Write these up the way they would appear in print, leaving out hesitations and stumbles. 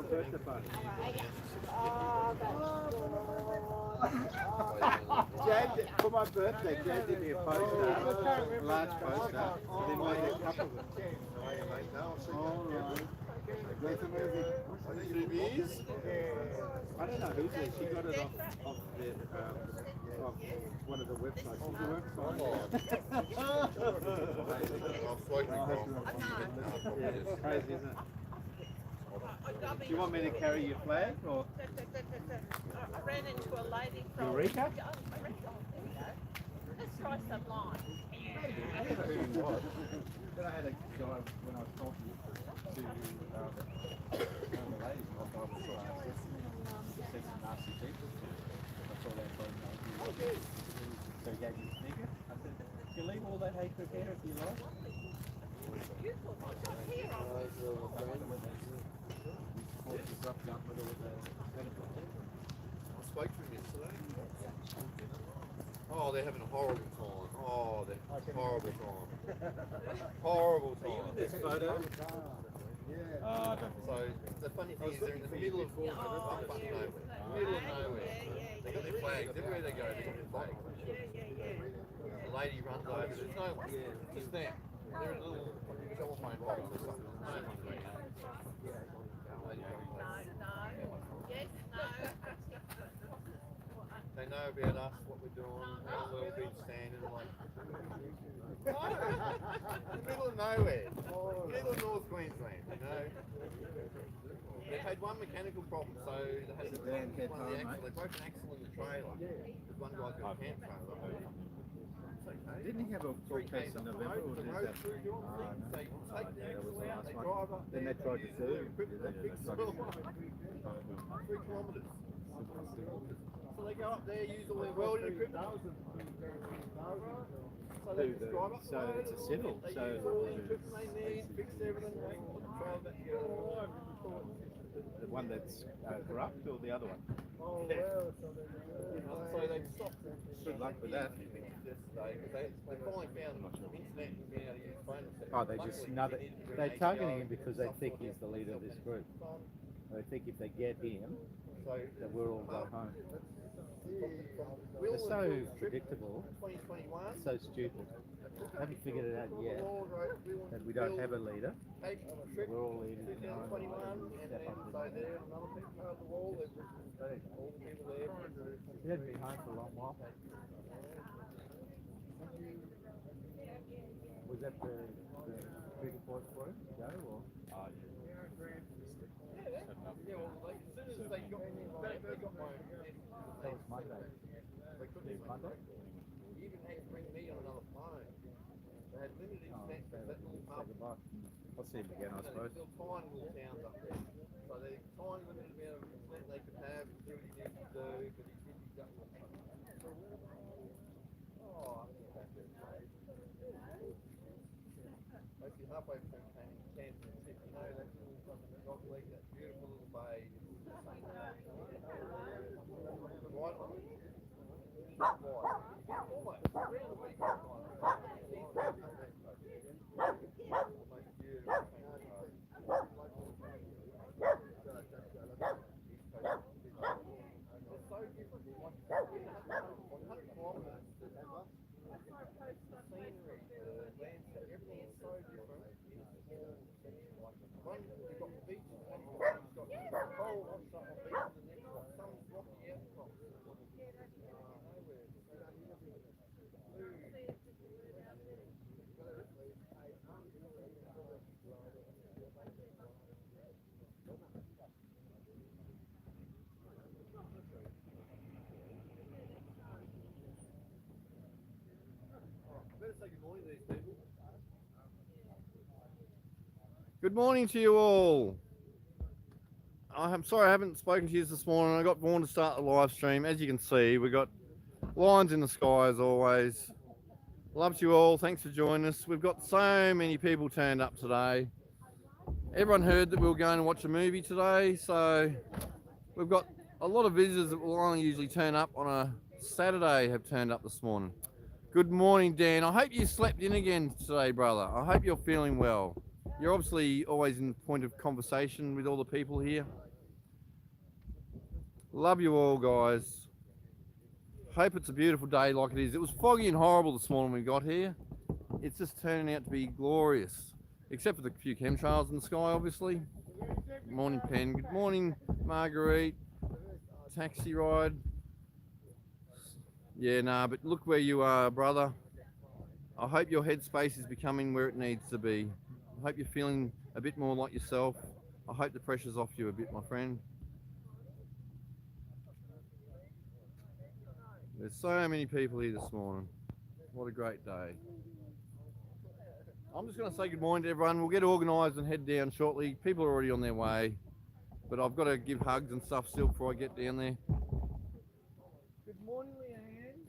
birthday party. Jan, for my birthday, Jan did me a poster, a large poster, and then made a couple of them. That's amazing. Souvenirs? I don't know who's there. She got it off one of the websites. She works on. Yeah, it's crazy, isn't it? Do you want me to carry your flag or? I ran into a lady from Eureka? There we go. Let's try some lime. I don't know who he was. But I had a guy when I was talking to one of the ladies, I was said some nasty people. I saw that photo. So he gave me a sneaker. I said, "You leave all that hatred there if you like." Beautiful. What's up here? I spoke to him yesterday. Oh, they're having a horrible time. Oh, they're horrible time. Horrible time. This photo. So the funny thing is they're in the middle of nowhere. Middle of nowhere. They got their flags everywhere they go. They got their flags. The lady runs over. There's no one. Just them. They're in a little telephone box or something. No one there. They know about us, what we're doing, how well we've been standing, like, in the middle of nowhere, middle of North Queensland, you know. They've had one mechanical problem, so they had to one of the axle, they broke an axle in the trailer, because one guy's got a camp trailer. Didn't he have a full case in November? Or did that? They take the axle out, they drive up Then they there, tried to sue him. equipment, they fix it all. 3 kilometres. So they go up there, use all their welding equipment. So they just drive up the So road, it's a civil, they so use all the equipment they need, fix everything, they put the trailer back together. the one that's corrupt or the other one? So they stopped. Good luck with that. Yesterday, because they finally found internet and being able to use phone reception. Oh, they're targeting him because they think he's the leader of this group. They think if they get him, that we'll all go home. They're so predictable, 2021. so stupid. They haven't figured it out yet that we don't have a leader. We're all leaders. 2021, and then so there, another big part of the wall, there's all the people there. He hadn't been home for a long while. Was that the big report for him, Joe, or? Yeah, well, like, as soon as they got my That was Monday. they couldn't Monday? He even had to bring me on another phone. They had limited internet for that little Say pub. goodbye. I'll see him again, I suppose. Still tiny little towns up there. So they tiny limited amount of internet they could have to do what he needed to do, but he didn't go. Oh, I think that's it. Basically halfway between Kane and Canberra and Sydney, you know, that little fucking rock lake, that beautiful little bay. Right on it. Almost around the week. Good morning to you all. I'm sorry I haven't spoken to you this morning. I got born to start the live stream. As you can see, we've got lines in the sky as always. Loves you all. Thanks for joining us. We've got so many people turned up today. Everyone heard that we were going to watch a movie today, so we've got a lot of visitors that will only usually turn up on a Saturday have turned up this morning. Good morning, Dan. I hope you slept in again today, brother. I hope you're feeling well. You're obviously always in point of conversation with all the people here. Love you all, guys. Hope it's a beautiful day like it is. It was foggy and horrible this morning when we got here. It's just turning out to be glorious, except for the few chemtrails in the sky, obviously. Good morning, Pen. Good morning, Marguerite. Taxi ride. Yeah, nah, but look where you are, brother. I hope your headspace is becoming where it needs to be. I hope you're feeling a bit more like yourself. I hope the pressure's off you a bit, my friend. There's so many people here this morning. What a great day. I'm just going to say good morning to everyone. We'll get organised and head down shortly. People are already on their way, but I've got to give hugs and stuff still before I get down there. Good morning, Leanne.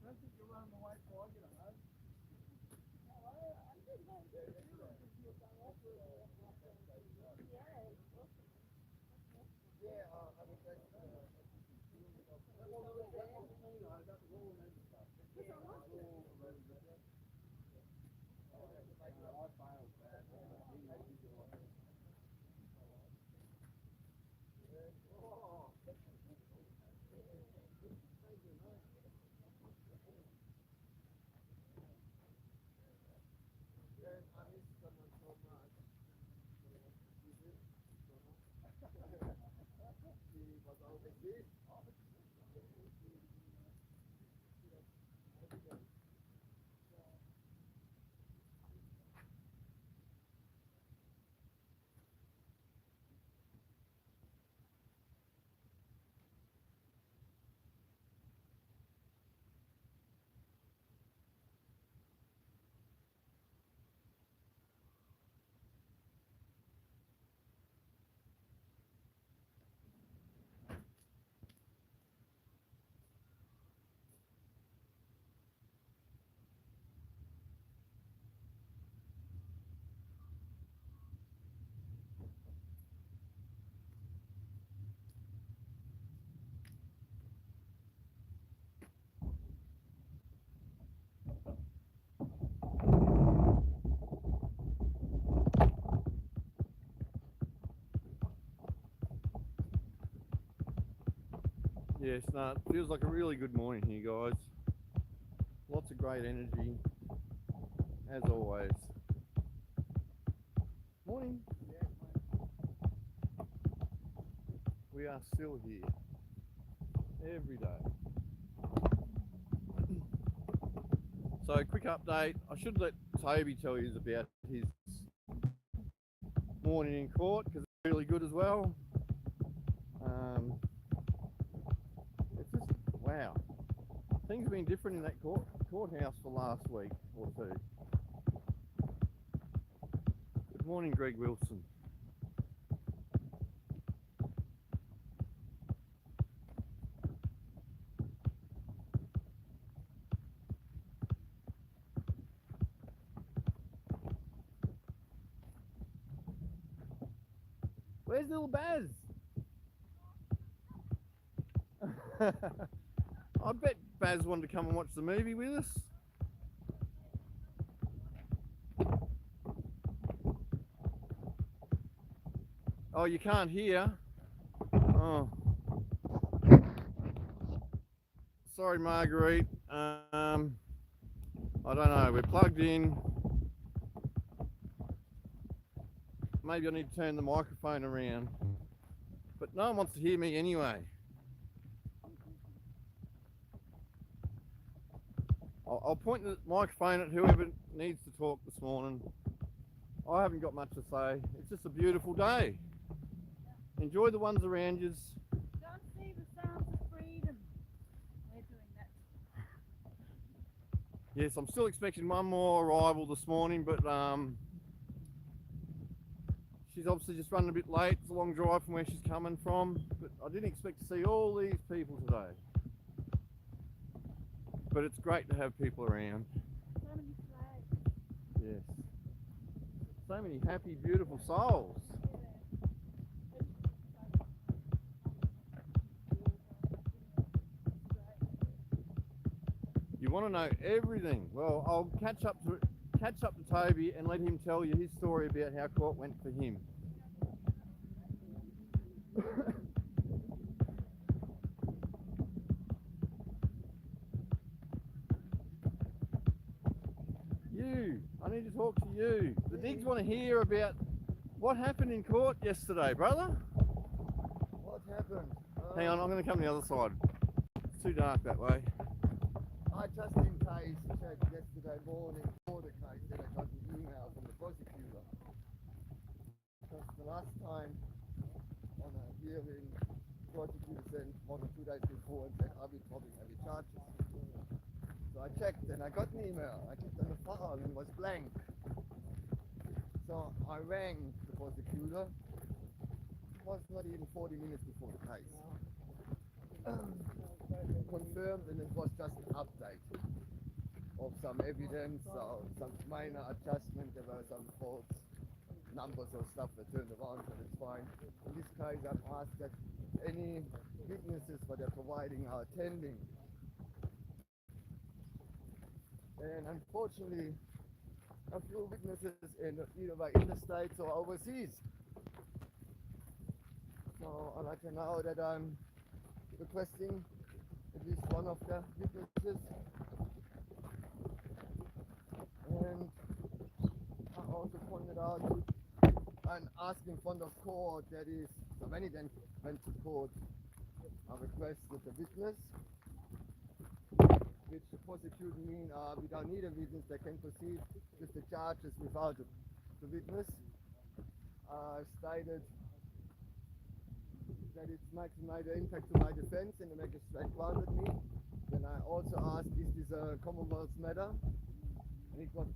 Don't think you're running away before I get a hug. Yes, no, it feels like a really good morning here, guys. Lots of great energy, as always. Morning. We are still here every day. So, quick update. I should let Toby tell you about his morning in court because it's really good as well. It's just, wow. Things have been different in that courthouse for last week or two. Good morning, Greg Wilson. Where's little Baz? I bet Baz wanted to come and watch the movie with us. Oh, you can't hear? Oh. Sorry, Marguerite. I don't know. We're plugged in. Maybe I need to turn the microphone around. But no one wants to hear me anyway. I'll point the microphone at whoever needs to talk this morning. I haven't got much to say. It's just a beautiful day. Enjoy the ones around you. Don't see the sounds of freedom. We're doing that. Yes, I'm still expecting one more arrival this morning, but she's obviously just running a bit late. It's a long drive from where she's coming from, but I didn't expect to see all these people today. But it's great to have people around. So many flags. Yes. So many happy, beautiful souls. You want to know everything? Well, I'll catch up to Toby and let him tell you his story about how court went for him. kids want to hear about what happened in court yesterday, brother. What happened? Hang on, I'm going to come the other side. It's too dark that way. I just in case checked yesterday morning for the case that I got an email from the prosecutor. Because the last time on a hearing, the prosecutor sent 1 or 2 days before and said, I'll be dropping heavy charges. So I checked and I got an email. I clicked on the file and it was blank. So I rang the prosecutor. It was not even 40 minutes before the case. Confirmed, and it was just an update of some evidence or some minor adjustment. There were some false numbers or stuff that turned around, but it's fine. In this case, I've asked that any witnesses that they're providing are attending. And unfortunately, a few witnesses either were in the States or overseas. So I'd like to know that I'm requesting at least one of the witnesses, and I also pointed out and asking from the court, that is, so when he then went to court, I requested a witness, which the prosecution mean we don't need a witness, they can proceed with the charges without the witness. I stated that it makes a major impact to my defense and the magistrate granted me. Then I also asked, is this a Commonwealth matter? And it was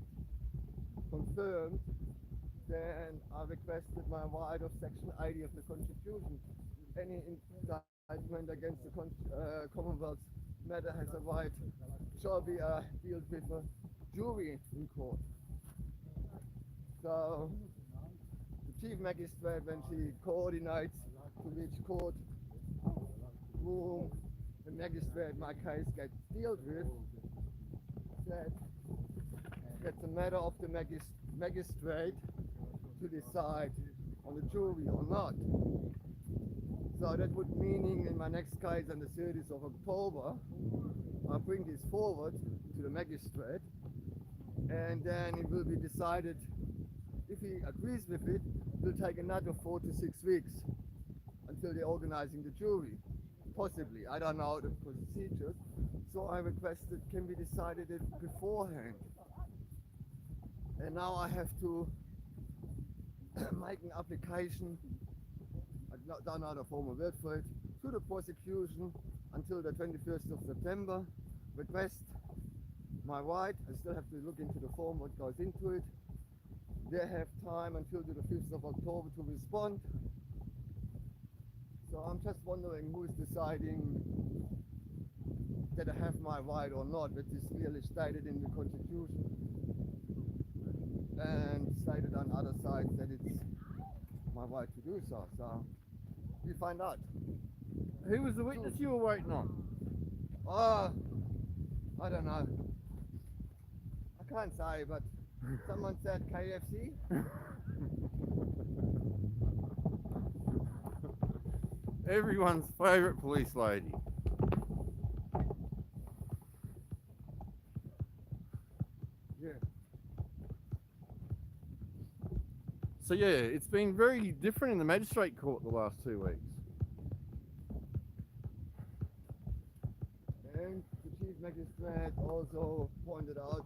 confirmed. Then I requested my right of Section 80 of the Constitution. Any indictment against the Commonwealth matter has a right, shall be dealt with a jury in court. So the Chief Magistrate, when she coordinates to which court room the magistrate my case gets dealt with, said that's a matter of the magistrate to decide on the jury or not. So that would meaning in my next case on the 30th of October, I bring this forward to the magistrate, and then it will be decided. If he agrees with it, it will take another 4 to 6 weeks until they're organizing the jury. Possibly, I don't know the procedures. So I requested, can we decide it beforehand? And now I have to make an application, I don't know the formal word for it, to the prosecution until the 21st of September, request my right. I still have to look into the form, what goes into it. They have time until the 5th of October to respond. So I'm just wondering who is deciding that I have my right or not. That is clearly stated in the Constitution and stated on other sides that it's my right to do so. So we find out. Who was the witness you were waiting on? Oh, I don't know. I can't say, but someone said KFC. Everyone's favourite police lady. Yeah. So yeah, it's been very different in the magistrate court the last 2 weeks. And the Chief Magistrate also pointed out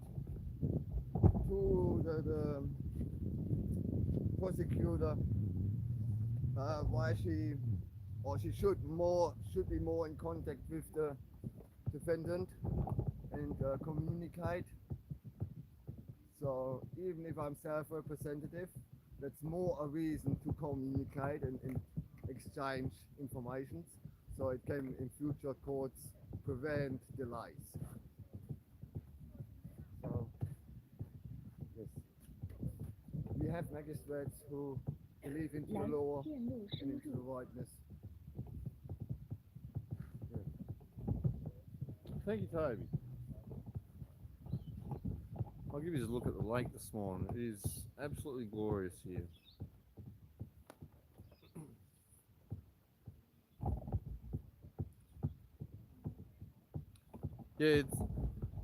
to the prosecutor why she should be more in contact with the defendant and communicate. So even if I'm self-representative, that's more a reason to communicate and exchange information, so it can in future courts prevent delays. So yes, we have magistrates who believe into the law and into the rightness. Thank you, Toby. I'll give you a look at the lake this morning. It is absolutely glorious here. Yeah,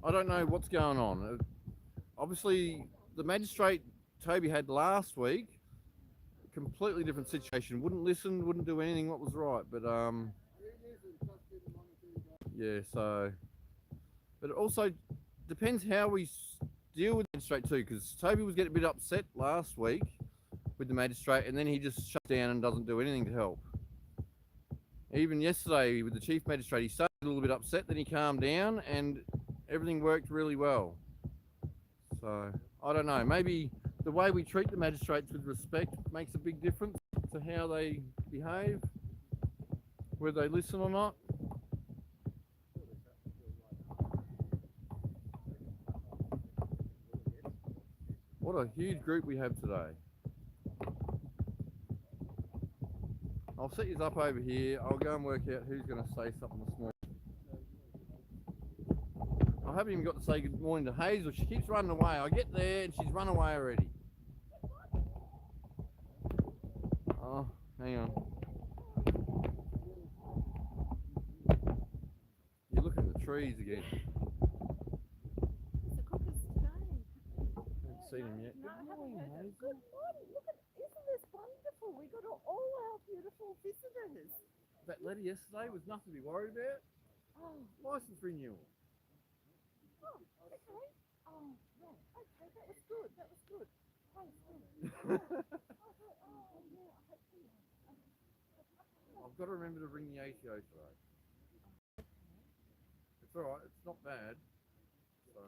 I don't know what's going on. Obviously, the magistrate Toby had last week, completely different situation. Wouldn't listen, wouldn't do anything what was right. But yeah, so, but it also depends how we deal with the magistrate too, because Toby was getting a bit upset last week with the magistrate, and then he just shuts down and doesn't do anything to help. Even yesterday with the chief magistrate, he started a little bit upset, then he calmed down, and everything worked really well. So I don't know, maybe the way we treat the magistrates with respect makes a big difference to how they behave, whether they listen or not. What a huge group we have today. I'll set you up over here. I'll go and work out who's going to say something this morning. I haven't even got to say good morning to Hazel. She keeps running away. I get there and she's run away already. Oh, hang on. You're looking at the trees again. The cockers today. Haven't seen him yet. No, I haven't heard them. Good morning. Look at, isn't this wonderful? We got all our beautiful visitors. That letter yesterday was nothing to be worried about. Oh, License renewal. oh, okay. Oh, right. Okay, that was good. That was good. Praise God. Oh, yeah, I hope so. I've got to remember to ring the ATO today. It's alright, it's not bad. So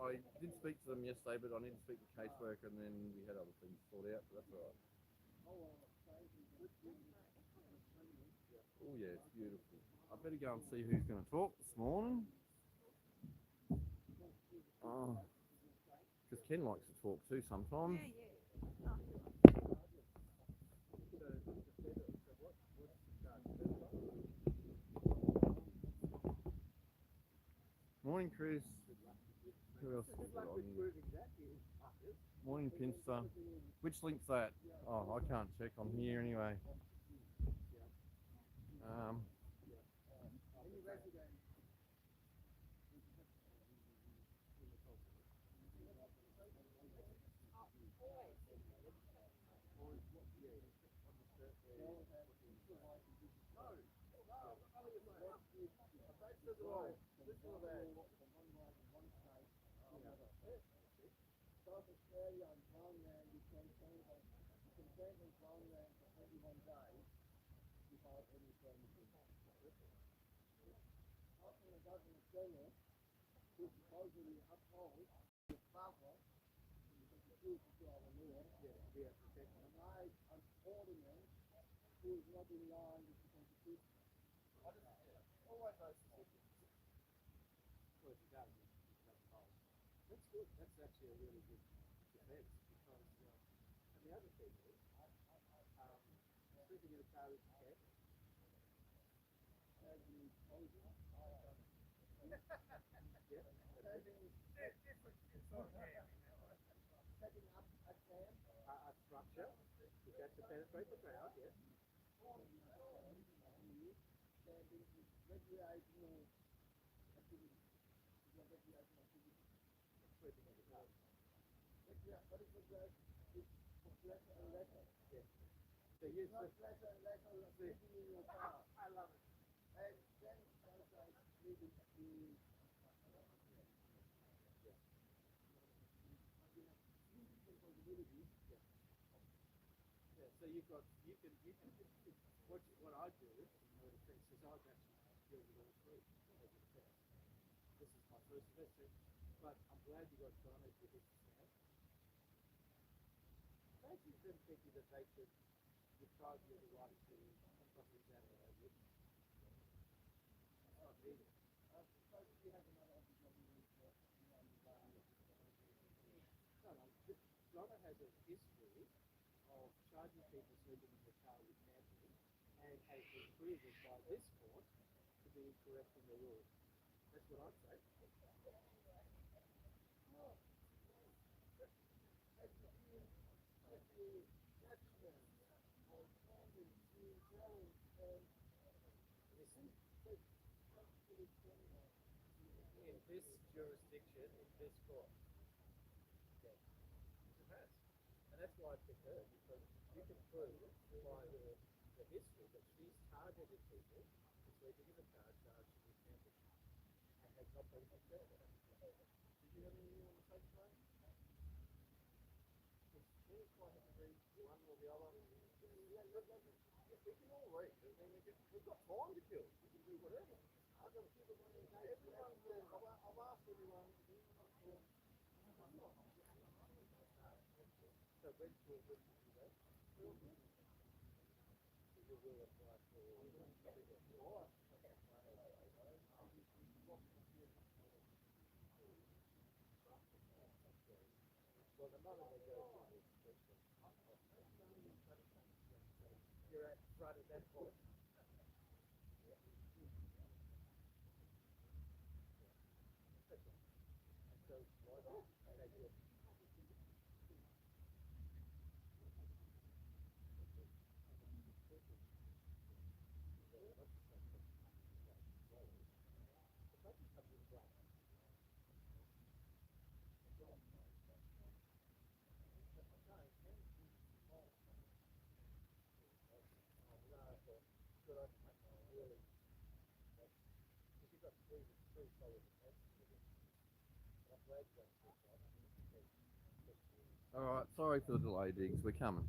I did speak to them yesterday, but I need to speak to the caseworker, and then we had other things to sort out, but that's alright. Oh yeah, it's beautiful. I better go and see who's going to talk this morning. Oh, because Ken likes to talk too sometimes. Morning, Chris. Who else has got on here? Morning, Pinster. Which link's that? Oh, I can't check on here anyway. Governor General, who supposedly upholds the power to our law, and I, an ordinance who is not in line with the Constitution. Always those That's good. That's actually a really good defense, because and the other thing is, speaking of car is cat, as you told you, setting up a camp, a structure, which has to penetrate the ground, yes. Recreational activity. Recreational activity. What is recreation? It's letter and letter. Yes. So you letter and letter living in your car. I love it. And then living in so you can what I do is I've actually dealt with all three over the past. This is my first semester, but I'm glad you got Johnny to hit now. Imagine them thinking that they could deprive you of the right to cross-examine a witness. That's not needed. Suppose you have another officer who is Donna has a history of charging people sleeping in the car with camping, and has been proven by this court to be incorrect in the rules. That's what I'd say. In this jurisdiction, in this court. Okay. It's a pass. why I picked her, because you can prove by the history that she's targeted people this week to give a charge to this campus and has not been successful. Did you have anything on the same time? It's quite have to read one or the other. We can all read. I mean, we've got time to kill. We can do whatever. I've got everyone there. I've asked everyone. So when will you do that? Will you? You will apply for more. Well, the money they go to is you're at right at that point. So why not? They do it. All right, sorry for the delay, Diggs. We're coming.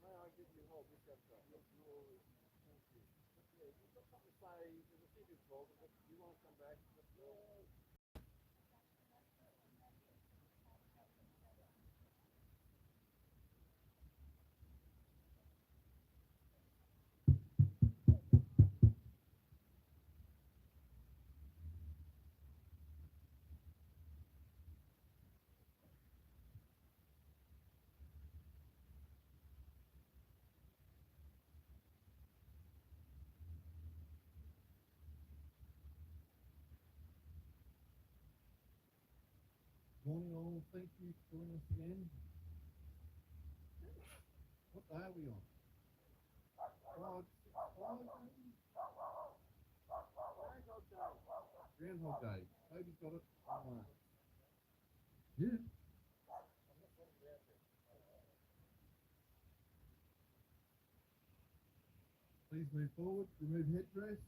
May I give you a whole bit of stuff? Thank you. Yeah, you've got something to say. There's a few people talking, but you want to come back? Morning all, thank you for joining us again. What day are we on? Groundhog Day. Toby's got it. Yeah. Please move forward, remove headdress.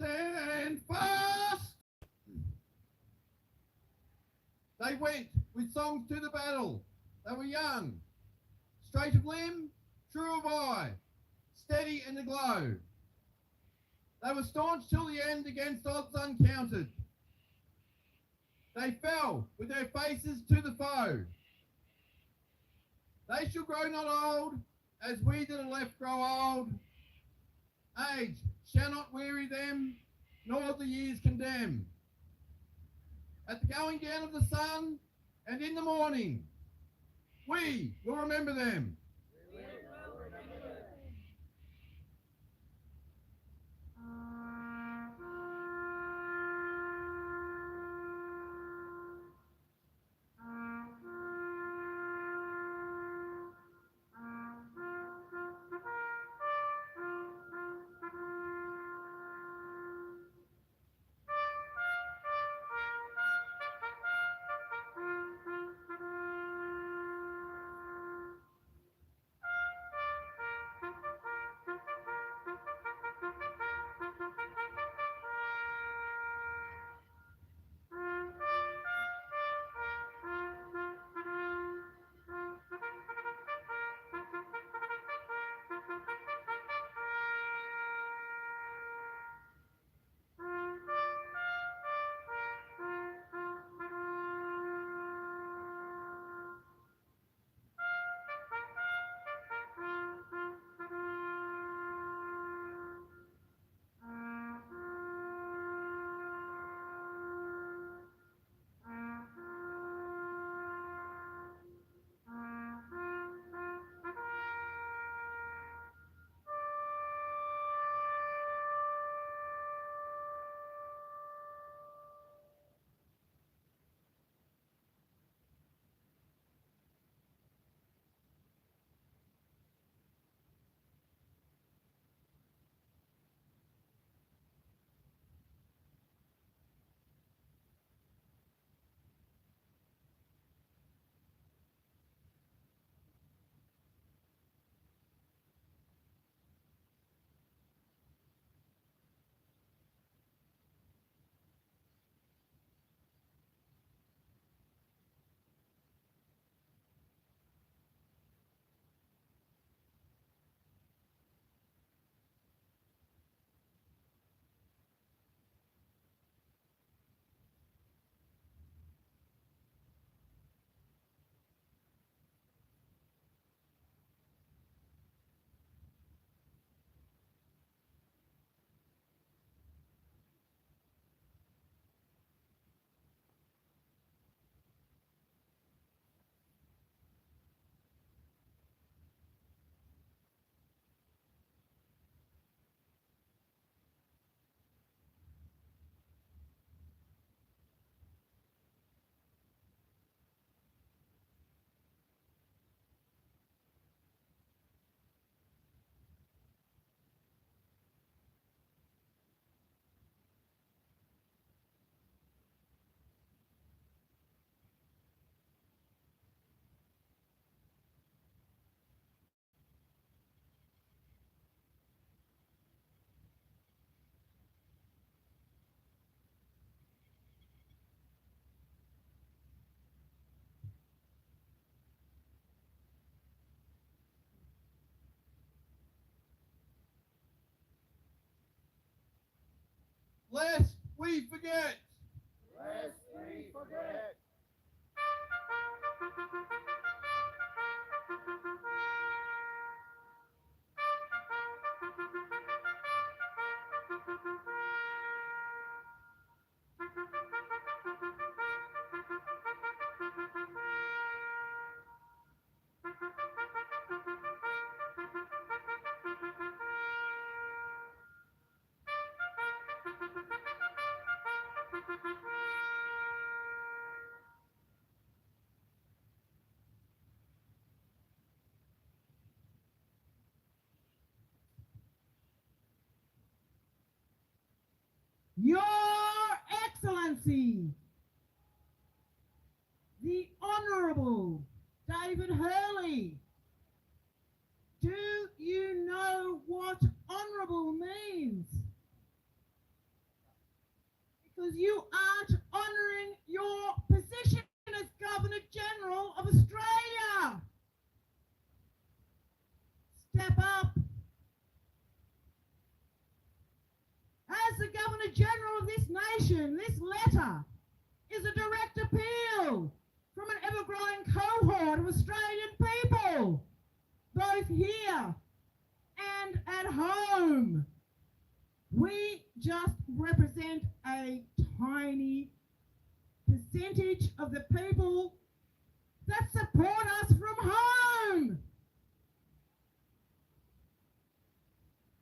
Stand fast! They went with songs to the battle. They were young, straight of limb, true of eye, steady in the glow. They were staunch till the end against odds uncounted. They fell with their faces to the foe. They shall grow not old, as we that are left grow old. Age shall not weary them, nor the years condemn. At the going down of the sun and in the morning, we will remember them. lest we forget. Lest we forget. Your Excellency, the Honourable David Hurley, do you know what honourable means? Because you aren't honouring your position as Governor General of Australia. Step up. As the Governor General of this nation, this letter is a direct appeal from an ever-growing cohort of Australian people, both here and at home. We just represent a tiny percentage of the people that support us from home.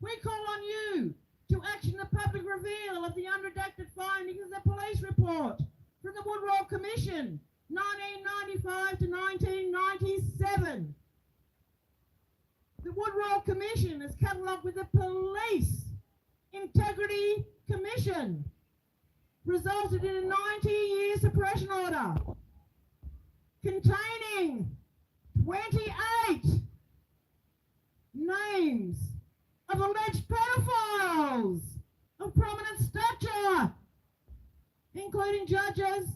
We call on you to action the public reveal of the unredacted findings of the police report from the Woodrow Commission, 1995 to 1997. The Woodrow Commission is catalogued with the Police Integrity Commission, resulted in a 90-year suppression order containing 28 names of alleged pedophiles of prominent stature, including judges,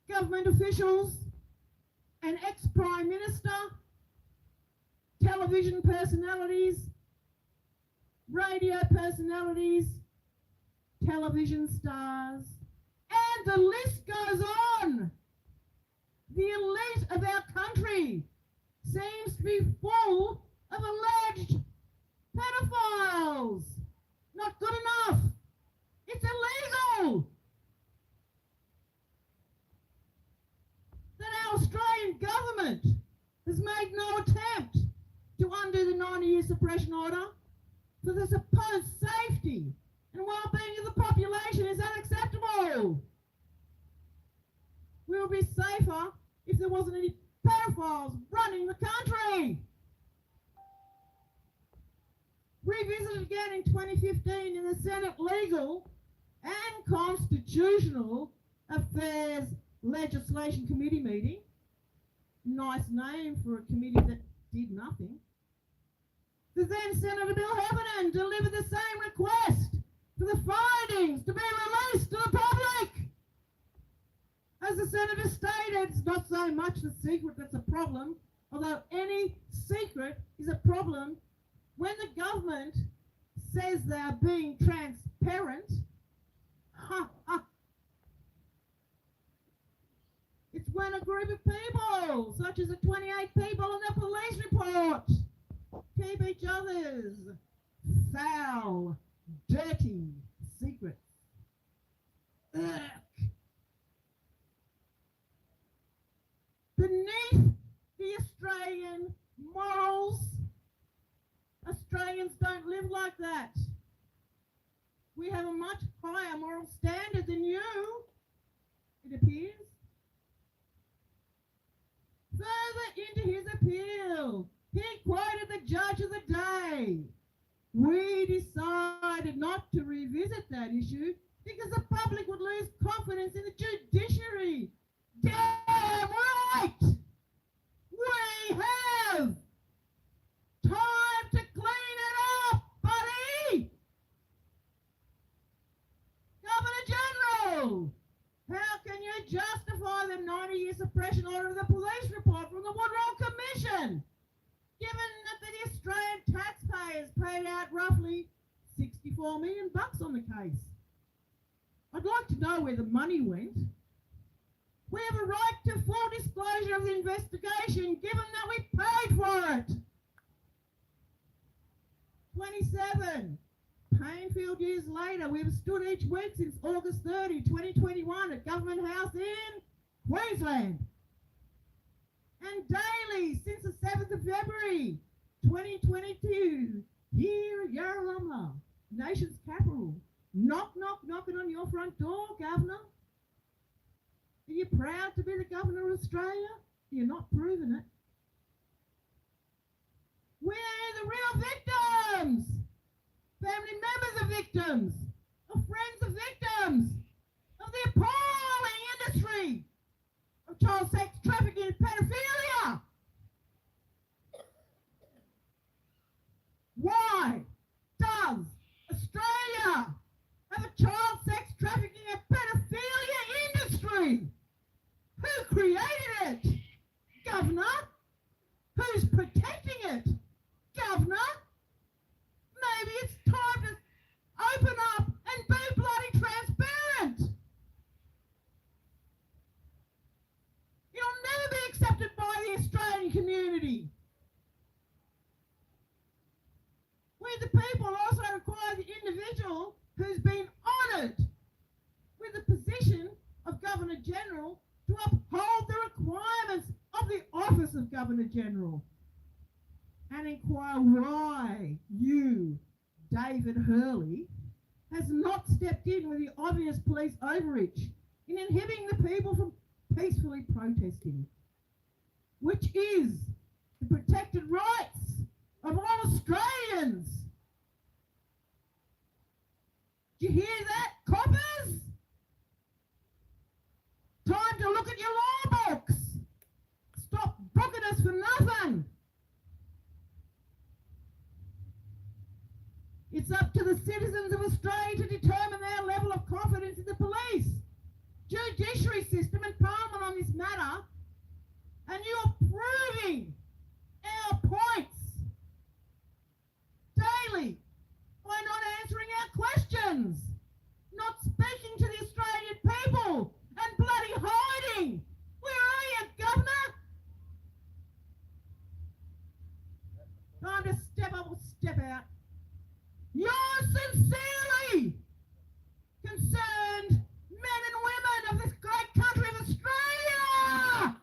government officials, an ex-prime minister, television personalities, radio personalities, television stars, and the list goes on. The elite of our country seems to be full of alleged pedophiles. Not good enough. It's illegal that our Australian government has made no attempt to undo the 90-year suppression order for the supposed safety and well-being of the population is unacceptable. We would be safer if there wasn't any pedophiles running the country. Revisited again in 2015 in the Senate Legal and Constitutional Affairs Legislation Committee meeting. Nice name for a committee that did nothing. The then Senator Bill Heffernan delivered the same request for the findings to be released to the public. As the Senator stated, it's not so much the secret that's a problem, although any secret is a problem when the government says they are being transparent. It's when a group of people, such as the 28 people in the police report, keep each other's foul, dirty secrets. Ugh. Beneath the Australian morals, Australians don't live like that. We have a much higher moral standard than you, it appears. Further into his appeal, he quoted the judge of the day. We decided not to revisit that issue because the public would lose confidence in the judiciary. Damn right! We have time to clean it up, buddy! Governor General, how can you justify the 90-year suppression order of the police report from the Woodrow Commission, given that the Australian taxpayers paid out roughly $64 million on the case I'd like to know where the money went. We have a right to full disclosure of the investigation, given that we paid for it. 27. Painfield years later, we have stood each week since August 30, 2021 at Government House in Queensland. And daily since the 7th of February 2022 here at Yarralumla, nation's capital. Knock, knock, knocking on your front door, Governor. Are you proud to be the Governor of Australia? You're not proving it. We're the real victims! Family members of victims, of friends of victims, of the appalling industry of child sex trafficking and pedophilia. Why does Australia have a child sex trafficking and pedophilia industry? Who created it? Governor? Who's protecting it? Governor? Maybe it's time to open up and be bloody transparent. You'll never be accepted by the Australian community. We the people also require the individual who's been honoured with the position of Governor General to uphold the requirements of the office of Governor General and inquire why you, David Hurley, has not stepped in with the obvious police overreach in inhibiting the people from peacefully protesting, which is the protected rights of all Australians. Do you hear that, coppers? Time to look at your law books. Stop booking us for nothing. It's up to the citizens of Australia to determine their level of confidence in the police, judiciary system and parliament on this matter, and you're proving our points daily by not answering our questions, not speaking to the Australian people, and bloody hiding. Where are you, Governor? Time to step up or step out. You're sincerely concerned men and women of this great country of Australia!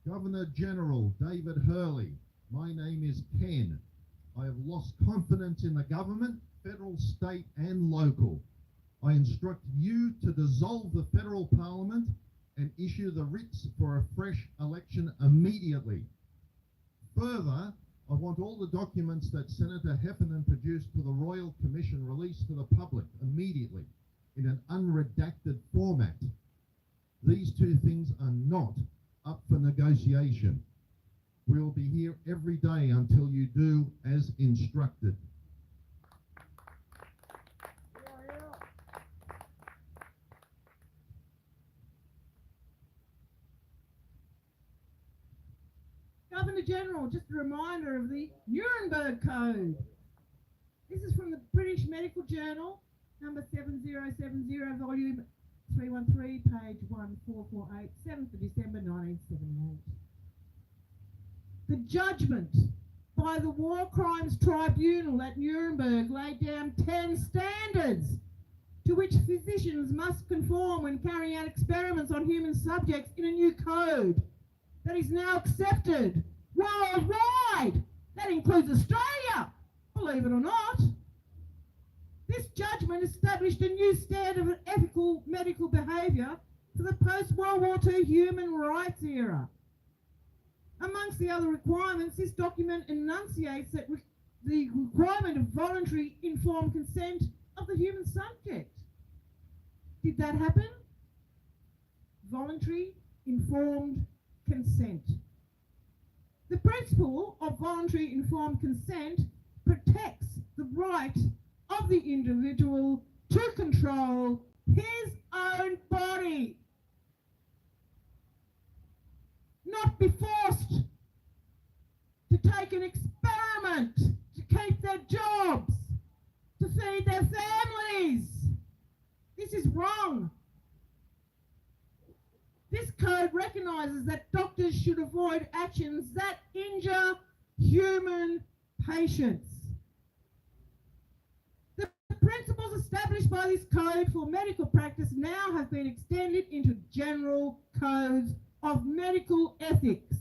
Governor General David Hurley, my name is Kane. I have lost confidence in the government, federal, state and local. I instruct you to dissolve the federal parliament and issue the writs for a fresh election immediately. Further, I want all the documents that Senator Heffernan produced to the Royal Commission released to the public immediately in an unredacted format. These two things are not up for negotiation. We will be here every day until you do as instructed. Governor General, just a reminder of the Nuremberg Code. This is from the British Medical Journal, number 7070, volume 313, page 1448, 7th of December 1978. The judgment by the War Crimes Tribunal at Nuremberg laid down 10 standards to which physicians must conform when carrying out experiments on human subjects in a new code that is now accepted worldwide. That includes Australia, believe it or not. This judgment established a new standard of ethical medical behaviour for the post-World War II human rights era. Amongst the other requirements, this document enunciates that the requirement of voluntary informed consent of the human subject. Did that happen? Voluntary informed consent. The principle of voluntary informed consent protects the right of the individual to control his own body, not be forced to take an experiment to keep their jobs, to feed their families. This is wrong. This code recognises that doctors should avoid actions that injure human patients. The principles established by this code for medical practice now have been extended into general codes of medical ethics.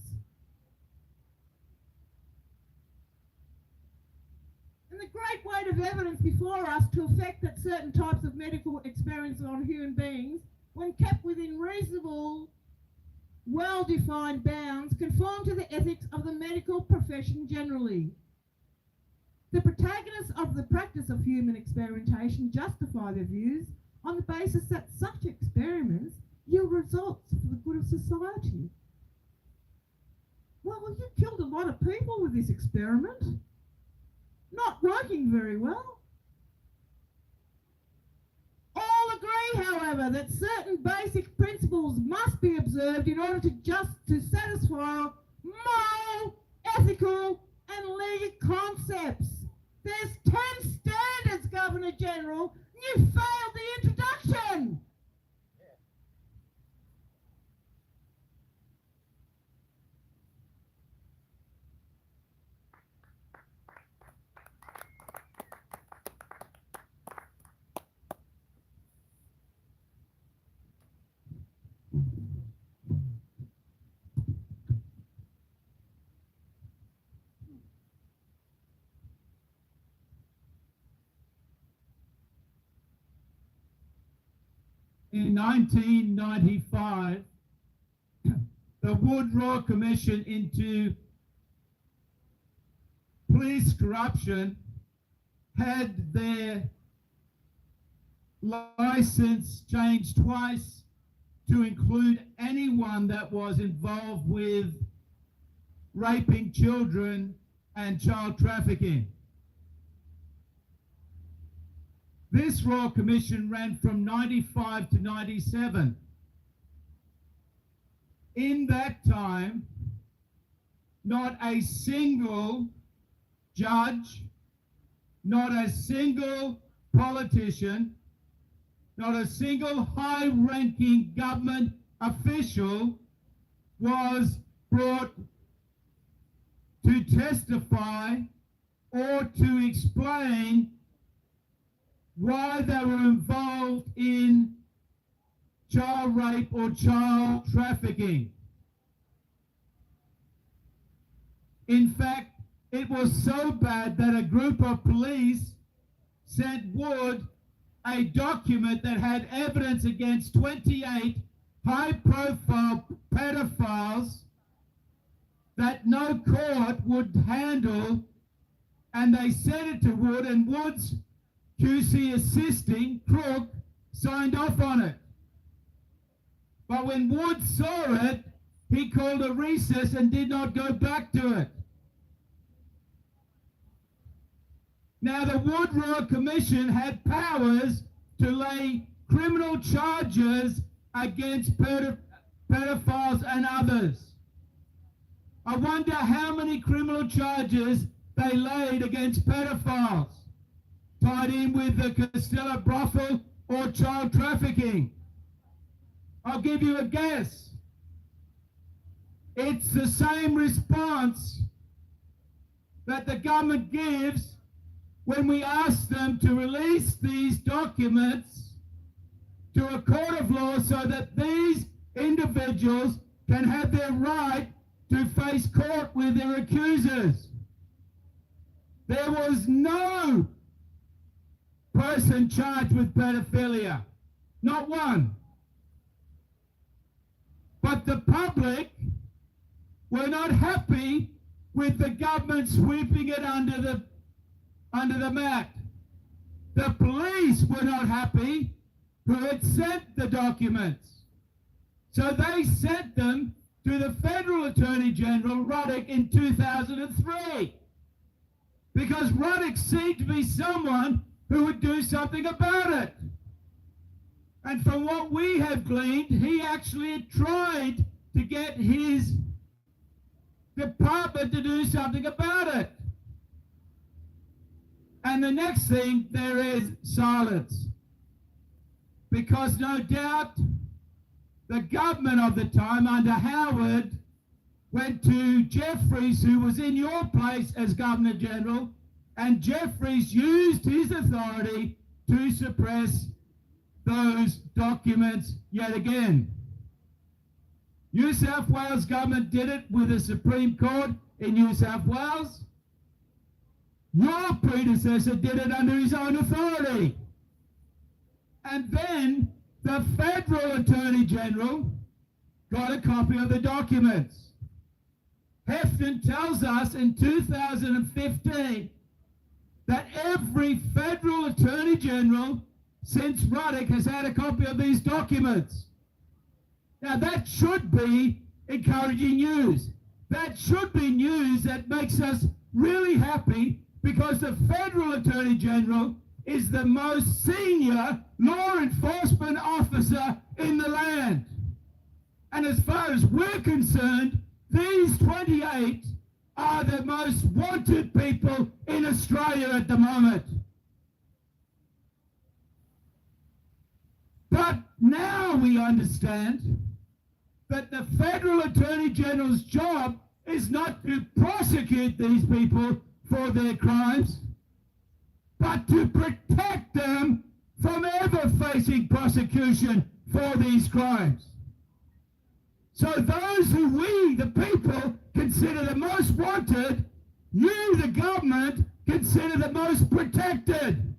And the great weight of evidence before us to effect that certain types of medical experiments on human beings, when kept within reasonable, well-defined bounds, conform to the ethics of the medical profession generally. The protagonists of the practice of human experimentation justify their views on the basis that such experiments yield results for the good of society. Well, you killed a lot of people with this experiment. Not working very well. All agree, however, that certain basic principles must be observed in order to satisfy moral, ethical, and legal concepts. There's 10 standards, Governor General. You failed the introduction. In 1995, the Wood Royal Commission into police corruption had their license changed twice to include anyone that was involved with raping children and child trafficking. This Royal Commission ran from 95 to 97. In that time, not a single judge, not a single politician, not a single high-ranking government official was brought to testify or to explain why they were involved in child rape or child trafficking. In fact, it was so bad that a group of police sent Wood a document that had evidence against 28 high-profile pedophiles that no court would handle, and they sent it to Wood, and Wood's QC assisting crook signed off on it. But when Wood saw it, he called a recess and did not go back to it. Now, the Wood Royal Commission had powers to lay criminal charges against pedophiles and others. I wonder how many criminal charges they laid against pedophiles tied in with the Costello brothel or child trafficking. I'll give you a guess. It's the same response that the government gives when we ask them to release these documents to a court of law so that these individuals can have their right to face court with their accusers. There was no person charged with pedophilia, not one. But the public were not happy with the government sweeping it under the mat. The police were not happy who had sent the documents. So they sent them to the Federal Attorney General, Ruddock, in 2003. Because Ruddock seemed to be someone who would do something about it. And from what we have gleaned, he actually tried to get his department to do something about it. And the next thing, there is silence. Because no doubt the government of the time under Howard went to Jeffreys, who was in your place as Governor General, and Jeffreys used his authority to suppress those documents yet again. New South Wales government did it with the Supreme Court in New South Wales. Your predecessor did it under his own authority. And then the Federal Attorney General got a copy of the documents. Hefton tells us in 2015 that every Federal Attorney General since Ruddock has had a copy of these documents. Now that should be encouraging news. That should be news that makes us really happy, because the Federal Attorney General is the most senior law enforcement officer in the land. And as far as we're concerned, these 28 are the most wanted people in Australia at the moment. But now we understand that the Federal Attorney General's job is not to prosecute these people for their crimes, but to protect them from ever facing prosecution for these crimes. So those who we, the people, consider the most wanted, you, the government, consider the most protected.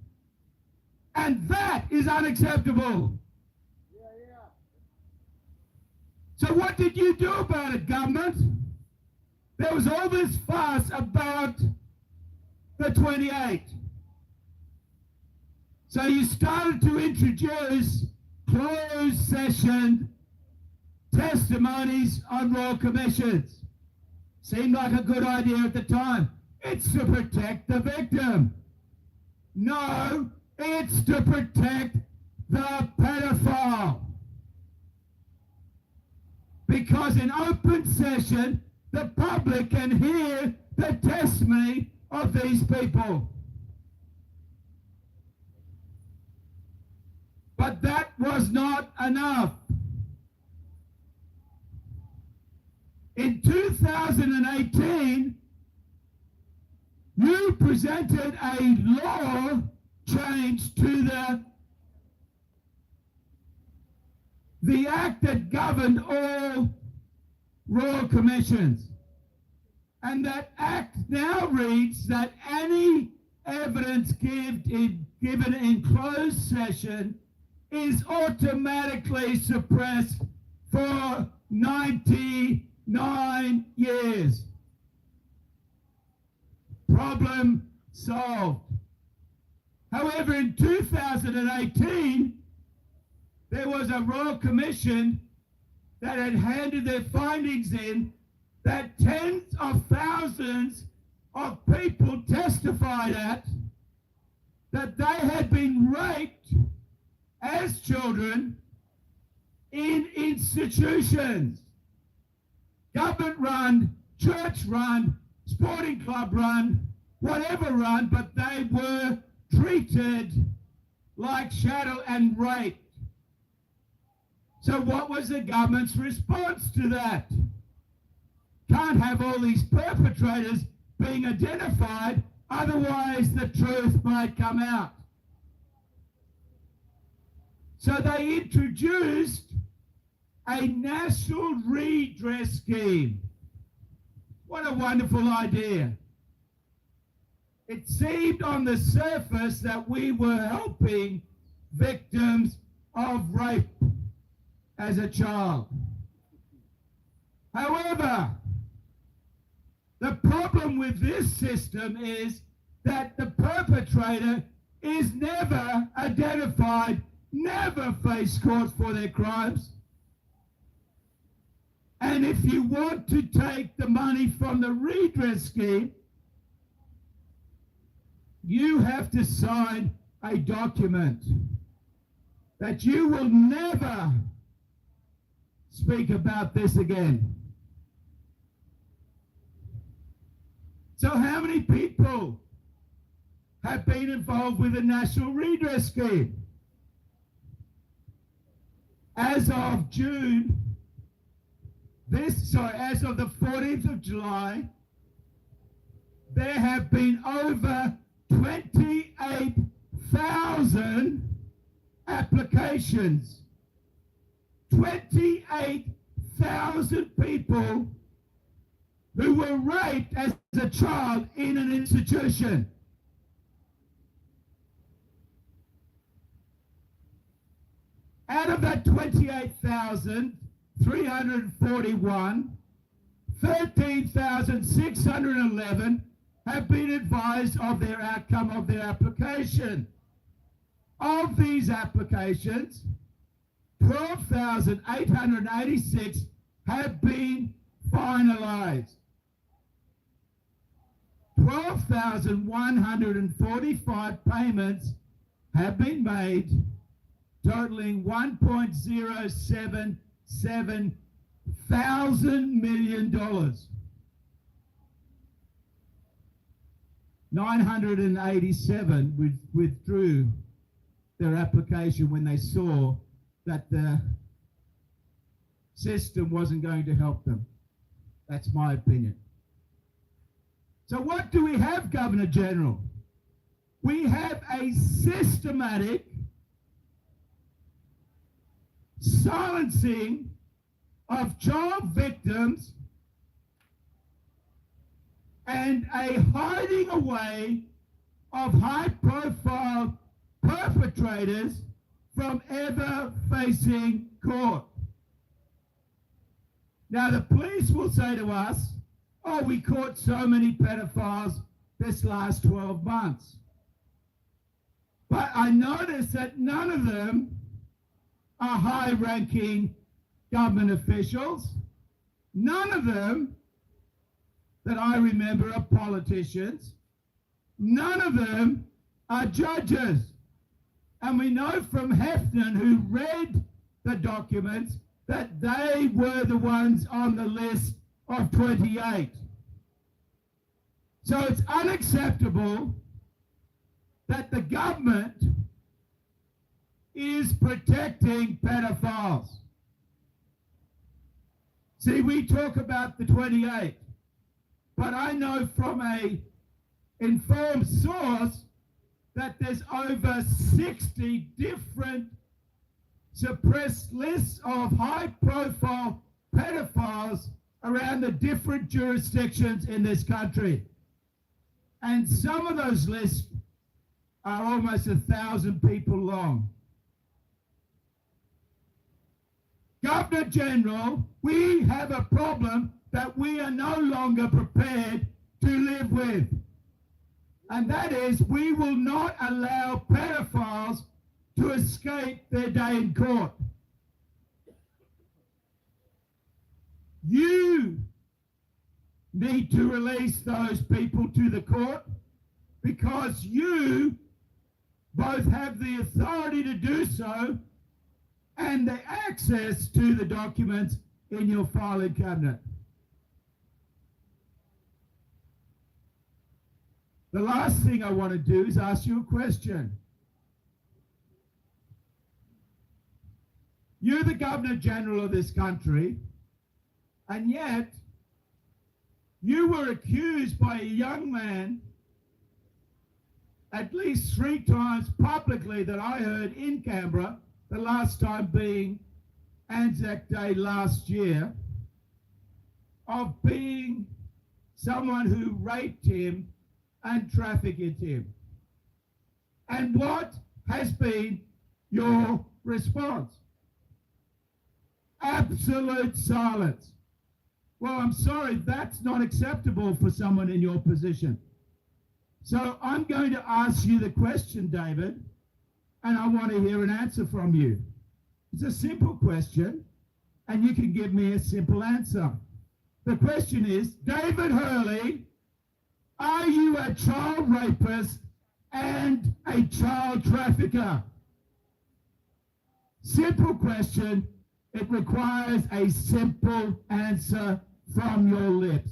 And that is unacceptable. So what did you do about it, government? There was all this fuss about the 28. So you started to introduce closed session testimonies on royal commissions. Seemed like a good idea at the time. It's to protect the victim. No, it's to protect the pedophile. Because in open session, the public can hear the testimony of these people. But that was not enough. In 2018, you presented a law change to the act that governed all royal commissions. And that act now reads that any evidence given in closed session is automatically suppressed for 99 years. Problem solved. However, in 2018, there was a Royal Commission that had handed their findings in that tens of thousands of people testified at that they had been raped as children in institutions. Government run, church run, sporting club run, whatever run, but they were treated like chattel and raped. So what was the government's response to that? Can't have all these perpetrators being identified, otherwise the truth might come out. So they introduced a national redress scheme. What a wonderful idea. It seemed on the surface that we were helping victims of rape as a child. However, the problem with this system is that the perpetrator is never identified, never face court for their crimes. And if you want to take the money from the redress scheme, you have to sign a document that you will never speak about this again. So how many people have been involved with the National Redress Scheme? As of as of the 14th of July, there have been over 28,000 applications. 28,000 people who were raped as a child in an institution. Out of that 28,341, 13,611 have been advised of their outcome of their application. Of these applications, 12,886 have been finalised. 12,145 payments have been made, totaling $1.077 million. 987 withdrew their application when they saw that the system wasn't going to help them. That's my opinion. So what do we have, Governor General? We have a systematic silencing of child victims and a hiding away of high-profile perpetrators from ever facing court. Now, the police will say to us, oh, we caught so many pedophiles this last 12 months. But I noticed that none of them are high-ranking government officials. None of them that I remember are politicians. None of them are judges. And we know from Heffernan, who read the documents, that they were the ones on the list of 28. So it's unacceptable that the government is protecting pedophiles. See, we talk about the 28, but I know from a informed source that there's over 60 different suppressed lists of high-profile pedophiles around the different jurisdictions in this country. And some of those lists are almost 1,000 people long. Governor General, we have a problem that we are no longer prepared to live with. And that is, we will not allow pedophiles to escape their day in court. You need to release those people to the court because you both have the authority to do so and the access to the documents in your filing cabinet. The last thing I want to do is ask you a question. You're the Governor General of this country, and yet you were accused by a young man at least 3 times publicly that I heard in Canberra, the last time being Anzac Day last year, of being someone who raped him and trafficked him. And what has been your response? Absolute silence. Well, I'm sorry, that's not acceptable for someone in your position. So I'm going to ask you the question, David, and I want to hear an answer from you. It's a simple question, and you can give me a simple answer. The question is, David Hurley, are you a child rapist and a child trafficker? Simple question. It requires a simple answer from your lips.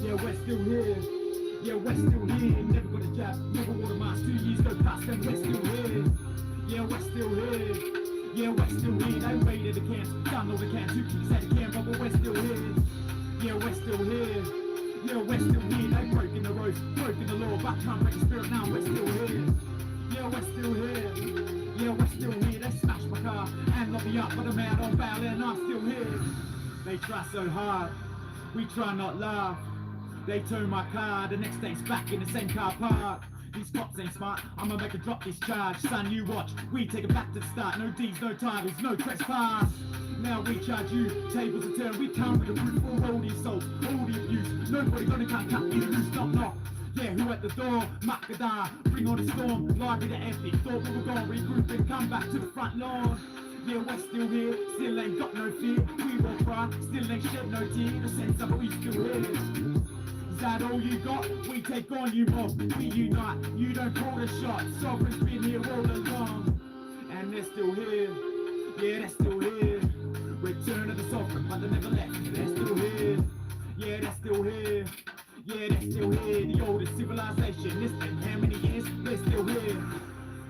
Yeah, we're still here. Yeah, we're still here. Never got a job, never wore a mask. 2 years go past and we're still here. Yeah, we're still here. Yeah, we're still here. They raided the camps, done all the camps. Who keeps at the camp, but we're still here. Yeah, we're still here. Yeah, we're still here. They broken the roads, broken the law, but can't break the spirit now. We're still here. Yeah, we're still here. Yeah, we're still here. They smashed my car and locked me up, but I'm out on bail and I'm still here. They try so hard, we try not laugh. They tow my car, the next day's back in the same car park. These cops ain't smart, I'ma make a drop this charge. Son, you watch, we take it back to the start. No deeds, no titles, no trespass. Now we charge you, tables are turned. We come with the proof for all the assaults, all the abuse. Nobody gonna cut in the loose, knock knock. Yeah, who at the door? Makadar, bring on the storm. Live with the epic, thought we were gonna regroup and come back to the front lawn. Yeah, we're still here, still ain't got no fear. We won't cry, still ain't shed no tear. The sense of we still here. Is that all you got? We take on you mob, we unite. You don't call the shots, sovereign's been here all along. And they're still here, yeah, they're still here. Return of the sovereign, but they never left. They're still here, yeah, they're still here. Yeah, they're still here, the oldest civilization. It's been how many years? They're still here.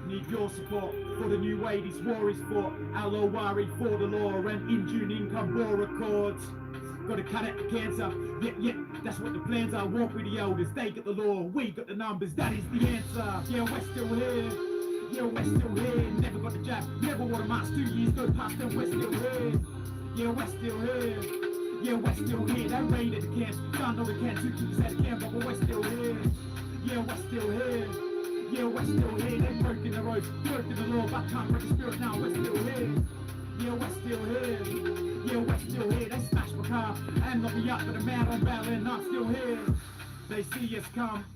Need your support for the new way these warriors fought. Alowari for the law and in June in Canberra Accords. Gotta cut out the cancer, yeah, that's what the plans are. Walk with the elders, they got the law, we got the numbers, that is the answer. Yeah, we're still here, yeah, we're still here. Never got the jab, never wore a mask. 2 years go past and we're still here. Yeah, we're still here, yeah, we're still here. They raided the camps, done all the camps. Who keeps at the camp, but we're still here. Yeah, we're still here, yeah, we're still here. They broken the roads, broken the law, but can't break the spirit now. We're still here, yeah, we're still here. Yeah, we're still here. They smashed my car and locked me up, but I'm out on bail and I'm still here. They see us come,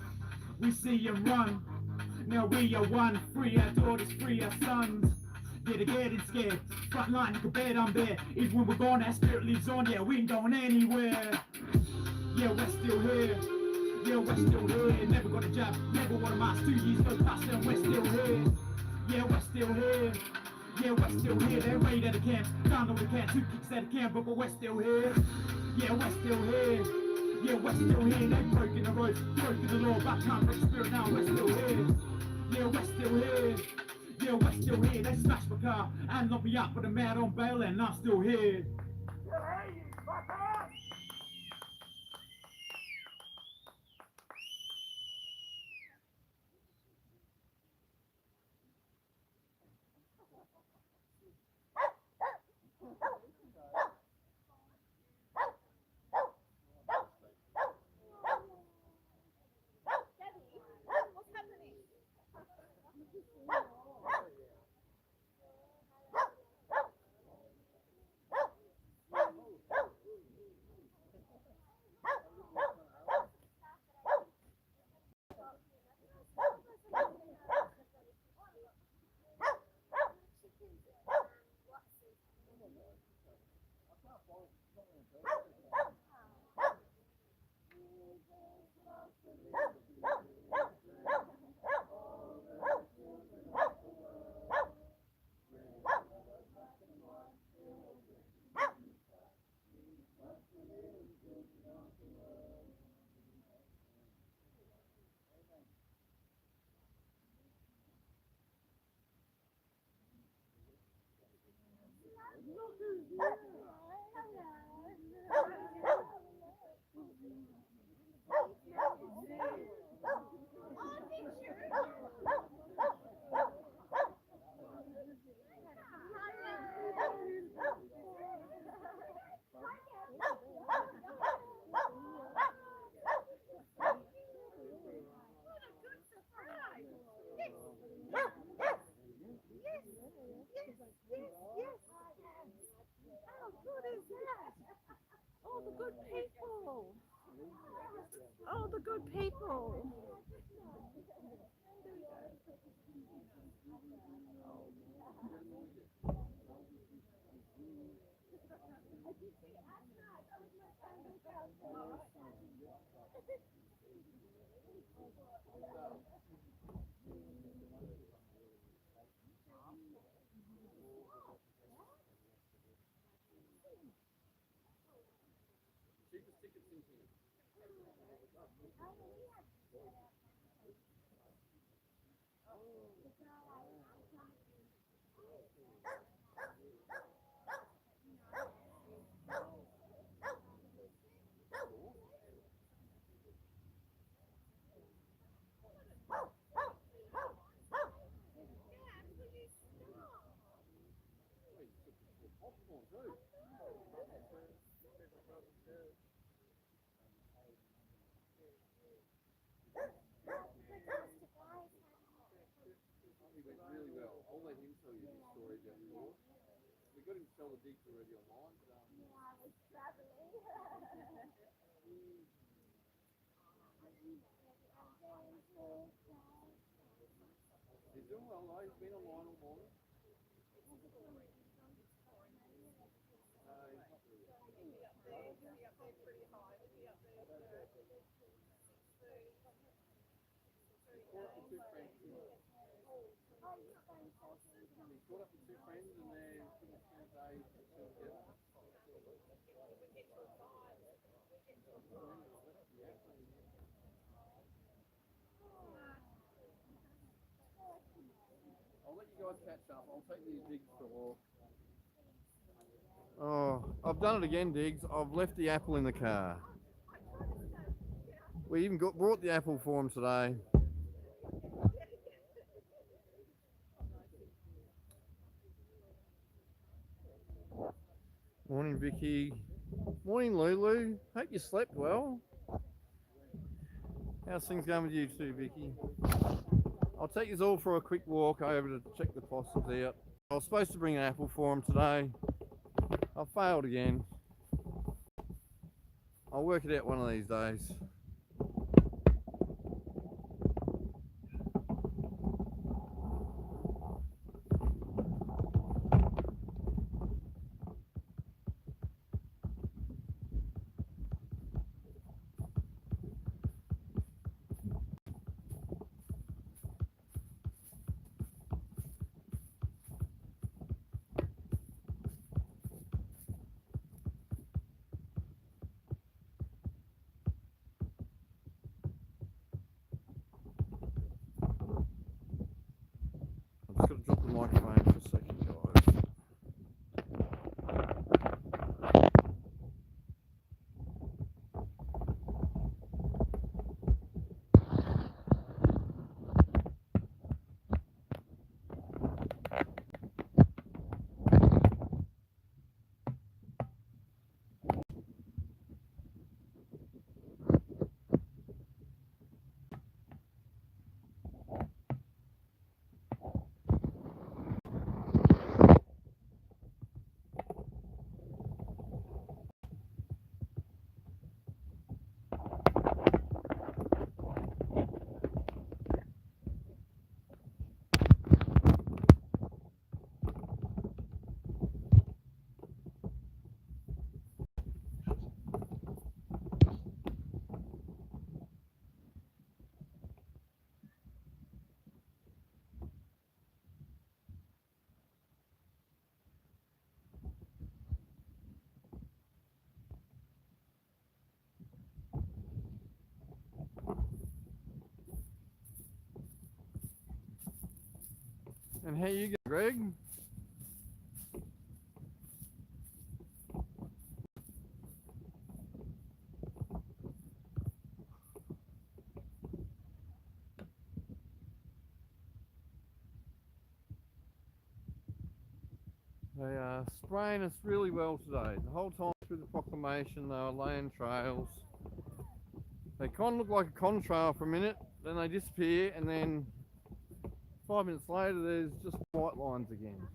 we see them run. Now we are one, free our daughters, free our sons. Yeah, they're getting scared. Front line, you can bet I'm there. Even when we're gone, our spirit lives on. Yeah, we ain't going anywhere. Yeah, we're still here. Yeah, we're still here. Never got a job, never wore a mask. 2 years go past and we're still here. Yeah, we're still here. Yeah, we're still here. They raid at the camp, done all the camps. Who kicks at the camp, but we're still here. Yeah, we're still here. Yeah, we're still here. They broken the roads, broken the law, but can't break the spirit now. We're still here. Yeah, we're still here. Yeah, we're still here. They smashed my car and locked me up, but I'm out on bail and I'm still here. How good is that? All the good people. All the good people. Cheapest tickets in here. Popcorn too. He went really well. I'll let him tell you the story about the war. We got him to tell the digs already online, but he's doing well though. He's been online all morning. He's not really. He caught up with two friends and they're pretty much going to say together. I'll let you guys catch up. I'll take you Diggs for a walk. Oh, I've done it again, Diggs. I've left the apple in the car. We even brought the apple for him today. Morning, Vicky. Morning, Lulu. Hope you slept well. How's things going with you too, Vicky? I'll take you all for a quick walk over to check the possums out. I was supposed to bring an apple for him today. I failed again. I'll work it out one of these days. I've just got to drop the microphone for a second, guys. And how you go, Greg? They are spraying us really well today. The whole time through the proclamation they were laying trails. They kind of look like a contrail for a minute, then they disappear, and then 5 minutes later there's just white lines again.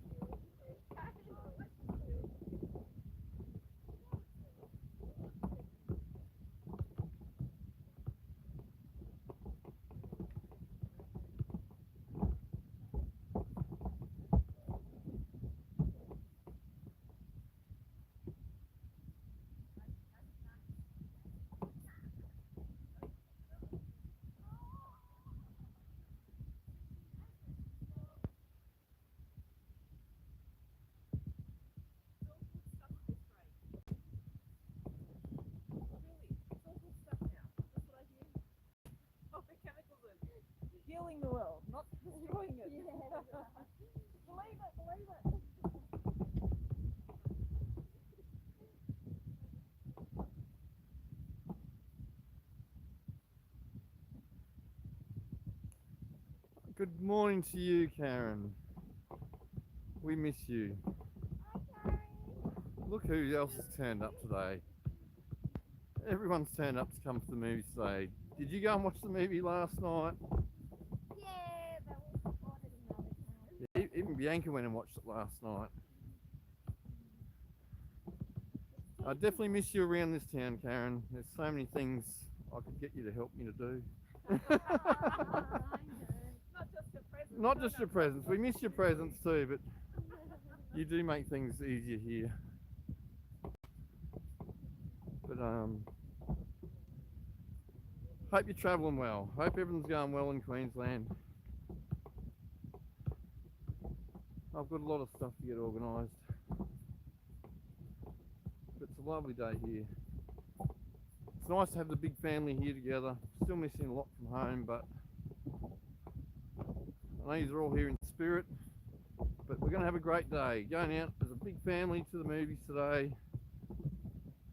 Healing the world, not destroying it. Yeah. Believe it, believe it. Good morning to you, Karen. We miss you. Hi, Karen. Look who else has turned up today. Everyone's turned up to come to the movies today. Did you go and watch the movie last night? Yeah, but we supported another town. Even Bianca went and watched it last night. I definitely miss you around this town, Karen. There's so many things I could get you to help me to do. Not just your presence. We miss your presence too, but you do make things easier here. But hope you're travelling well. Hope everything's going well in Queensland. I've got a lot of stuff to get organised. But it's a lovely day here. It's nice to have the big family here together. Still missing a lot from home, but I know you're all here in spirit. But we're going to have a great day. Going out as a big family to the movies today.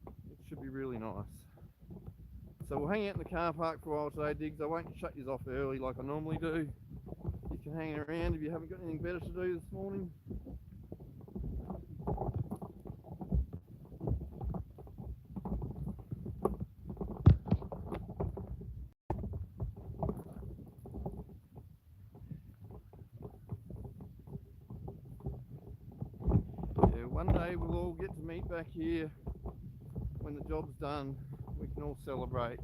It should be really nice. So we'll hang out in the car park for a while today, Diggs. I won't shut you off early like I normally do. You can hang around if you haven't got anything better to do this morning. Yeah, one day we'll all get to meet back here. When the job's done, we can all celebrate,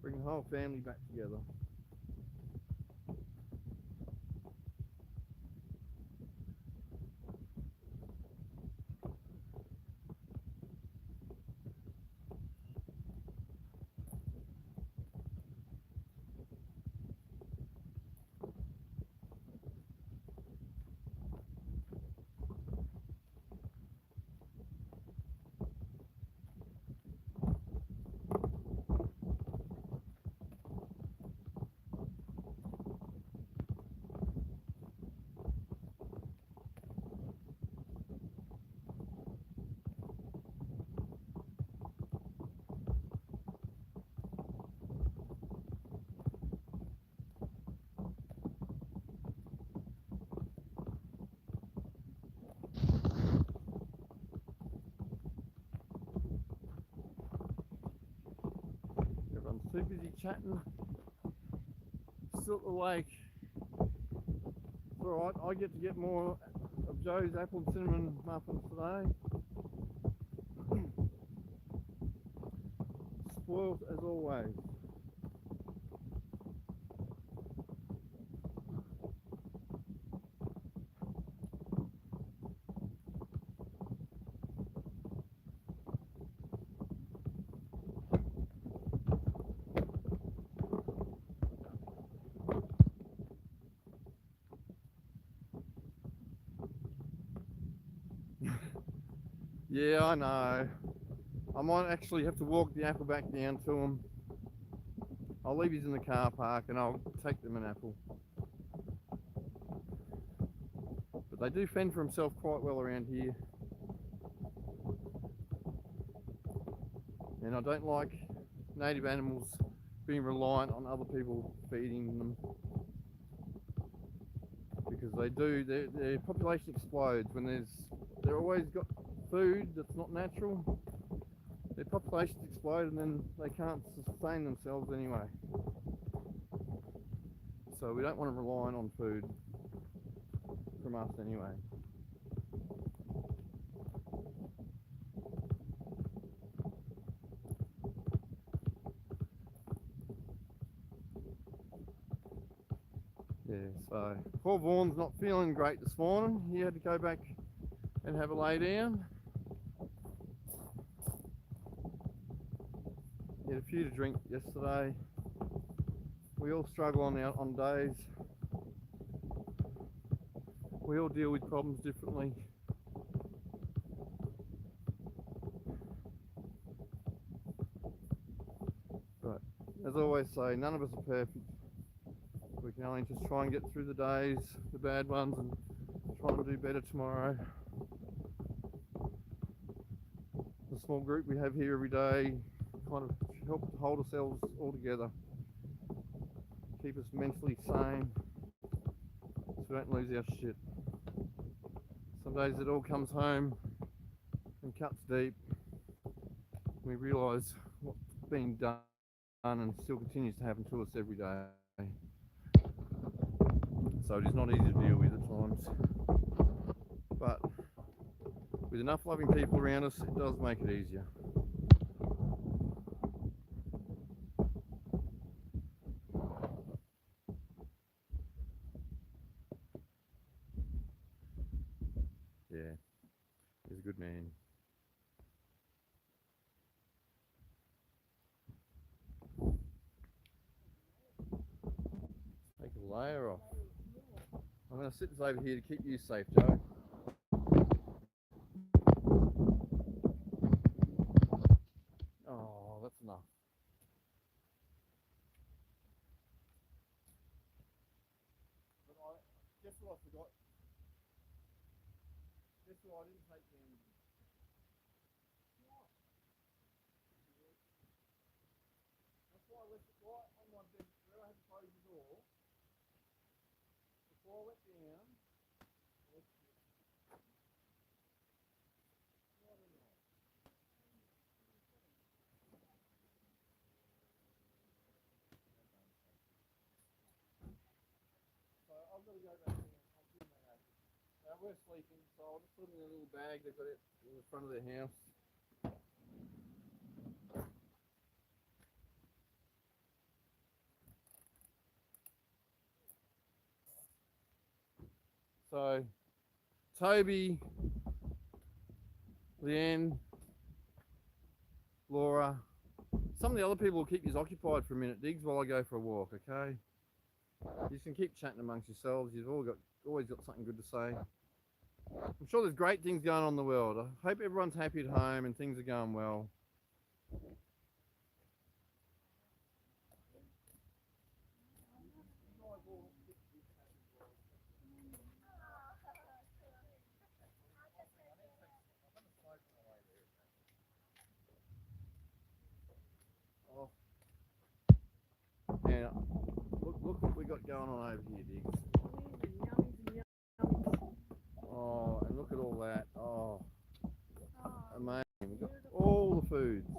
bring the whole family back together. Everyone's too busy chatting. Still at the lake. It's alright, I get to get more of Joe's apple and cinnamon muffins today. Spoiled as always. Yeah, I know. I might actually have to walk the apple back down to them. I'll leave his in the car park and I'll take them an apple. But they do fend for themselves quite well around here. And I don't like native animals being reliant on other people feeding them. Because They do. Their population explodes when they're always got food that's not natural. Their populations explode and then they can't sustain themselves anyway. So we don't want to rely on food from us anyway. Yeah, so poor Vaughan's not feeling great this morning. He had to go back and have a lay down. He had a few to drink yesterday. We all struggle on days. We all deal with problems differently. But as I always say, none of us are perfect. We can only just try and get through the days, the bad ones, and try and do better tomorrow. The small group we have here every day kind of help to hold ourselves all together, keep us mentally sane, so we don't lose our shit. Some days it all comes home and cuts deep. We realise what's being done and still continues to happen to us every day. So it is not easy to deal with at times. But with enough loving people around us, it does make it easier. Yeah, he's a good man. Take a layer off. I'm going to sit this over here to keep you safe, Joe. Oh, that's enough. But guess what I forgot? Guess what I didn't take the engine? That's why I left it right on my bed where I had to close the door. Before I went down, I left it right in there. So I've got to go back there. I'll do my own. We're sleeping, so I'll just put them in a little bag. They've got it in the front of their house. So, Toby, Leanne, Laura, some of the other people will keep you occupied for a minute, Diggs, while I go for a walk, okay? You can keep chatting amongst yourselves. You've always got something good to say. I'm sure there's great things going on in the world. I hope everyone's happy at home and things are going well. Oh. Yeah, look what we got going on over here, Diggs. Oh, and look at all that. Oh, amazing. We've got all the foods.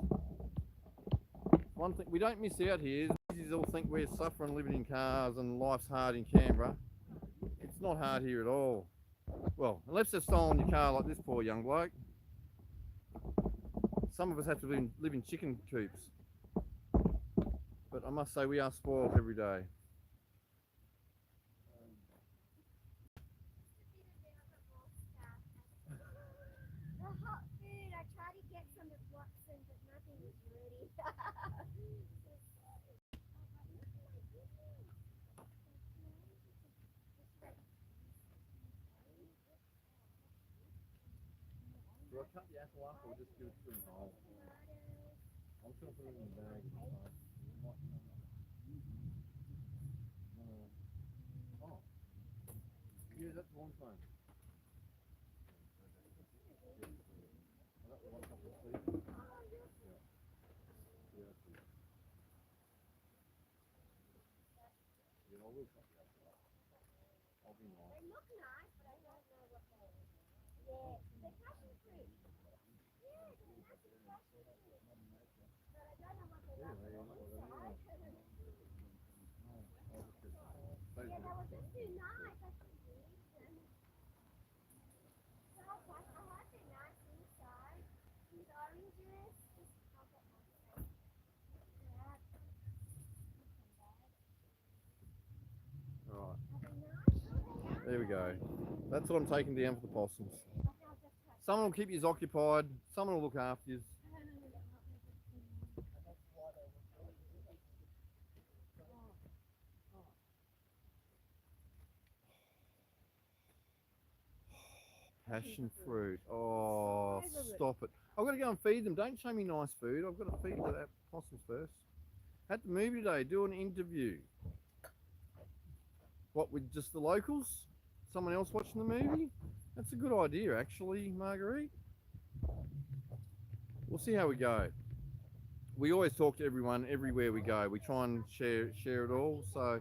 One thing we don't miss out here is we all think we're suffering living in cars and life's hard in Canberra. It's not hard here at all. Well, unless they've stolen your car like this poor young bloke. Some of us have to live in chicken coops. But I must say we are spoiled every day. The hot food, I tried to get some at Watson, but nothing was ready. Do I cut the apple up or just give it to him whole? I'm just going to put it in the bag. Oh. Yeah, that's one phone. Yeah, I will cut the apple up. I'll be nice. Right. There we go. That's what I'm taking down for the possums. Someone will keep you occupied, someone will look after you. Passion fruit. Oh, stop it. I've got to go and feed them. Don't show me nice food. I've got to feed the possums first. At the movie today, do an interview. What, with just the locals? Someone else watching the movie? That's a good idea, actually, Marguerite. We'll see how we go. We always talk to everyone everywhere we go. We try and share it all. So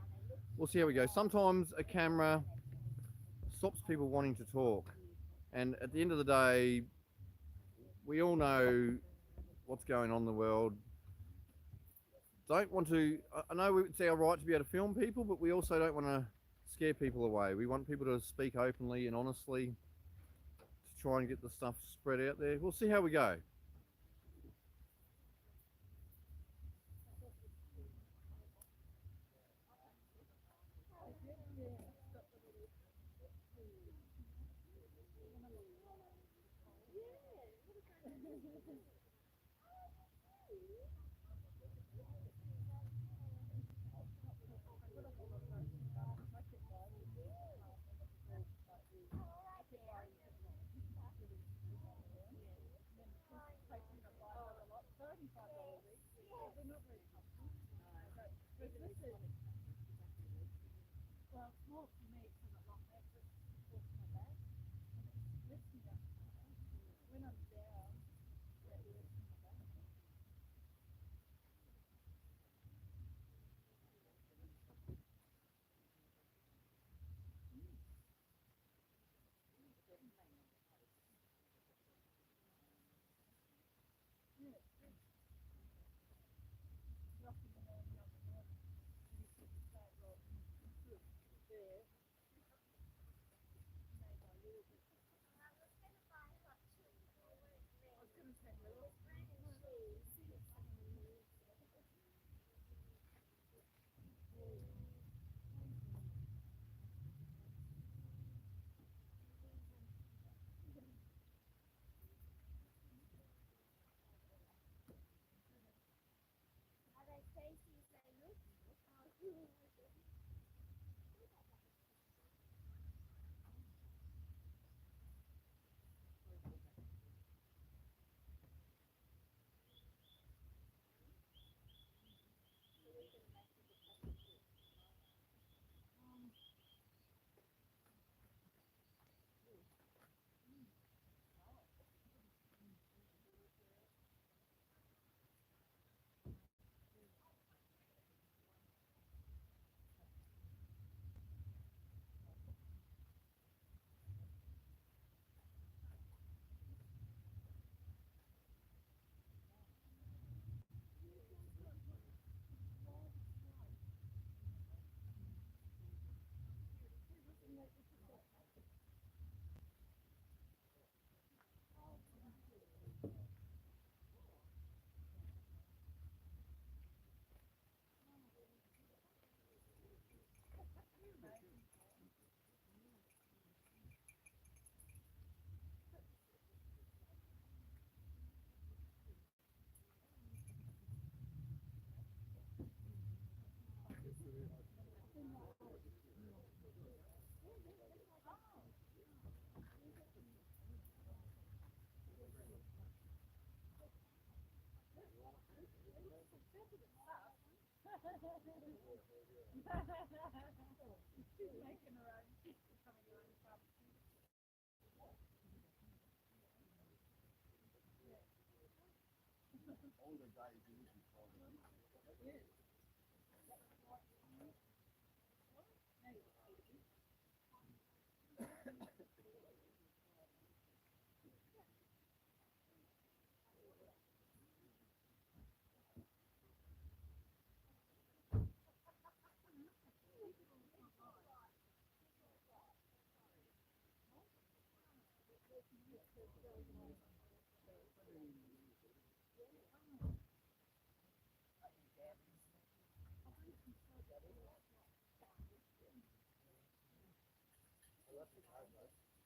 we'll see how we go. Sometimes a camera stops people wanting to talk. And at the end of the day, we all know what's going on in the world. Don't want to, I know it's our right to be able to film people, but we also don't want to scare people away. We want people to speak openly and honestly to try and get the stuff spread out there. We'll see how we go.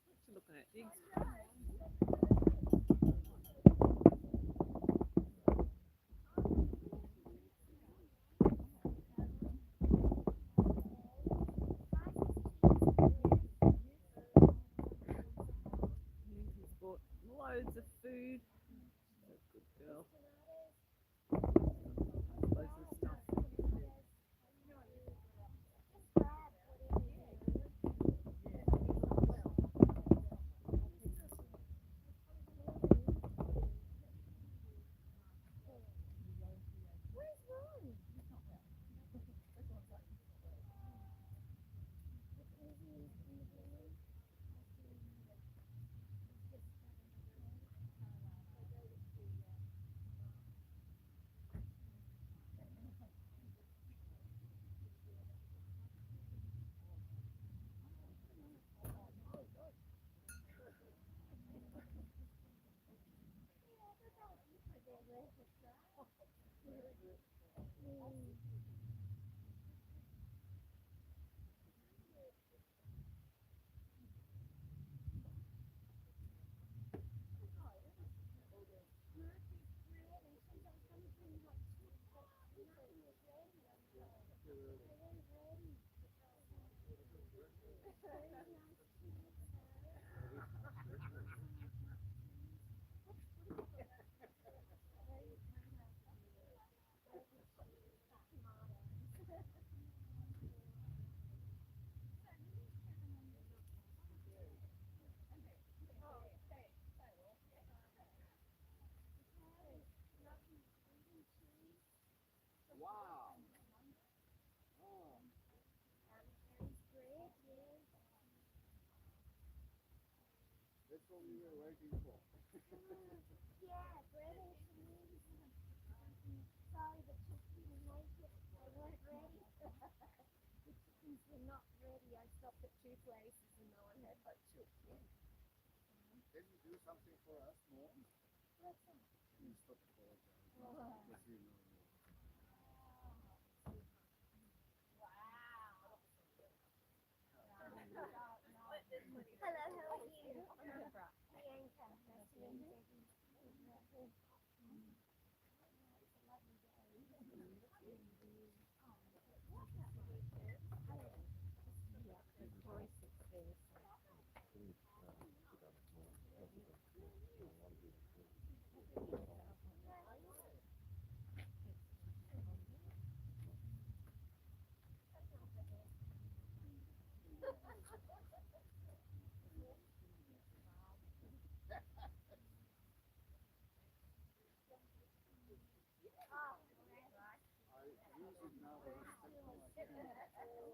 What you looking at, Diggs? Lindsay's bought loads of food. She's a good girl. Loads of stuff. Wow. That's what we were waiting for. Yeah, bread and cheese. Sorry, the chickens didn't make it. They weren't ready. The chickens were not ready. I stopped at 2 places and no one had hot chicken. Can you do something for us more? What's that? Can you stop apologizing? Oh. Because you know. Hello, how are you? Bianca. Nice to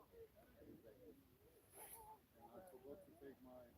meet you. I forgot to take my.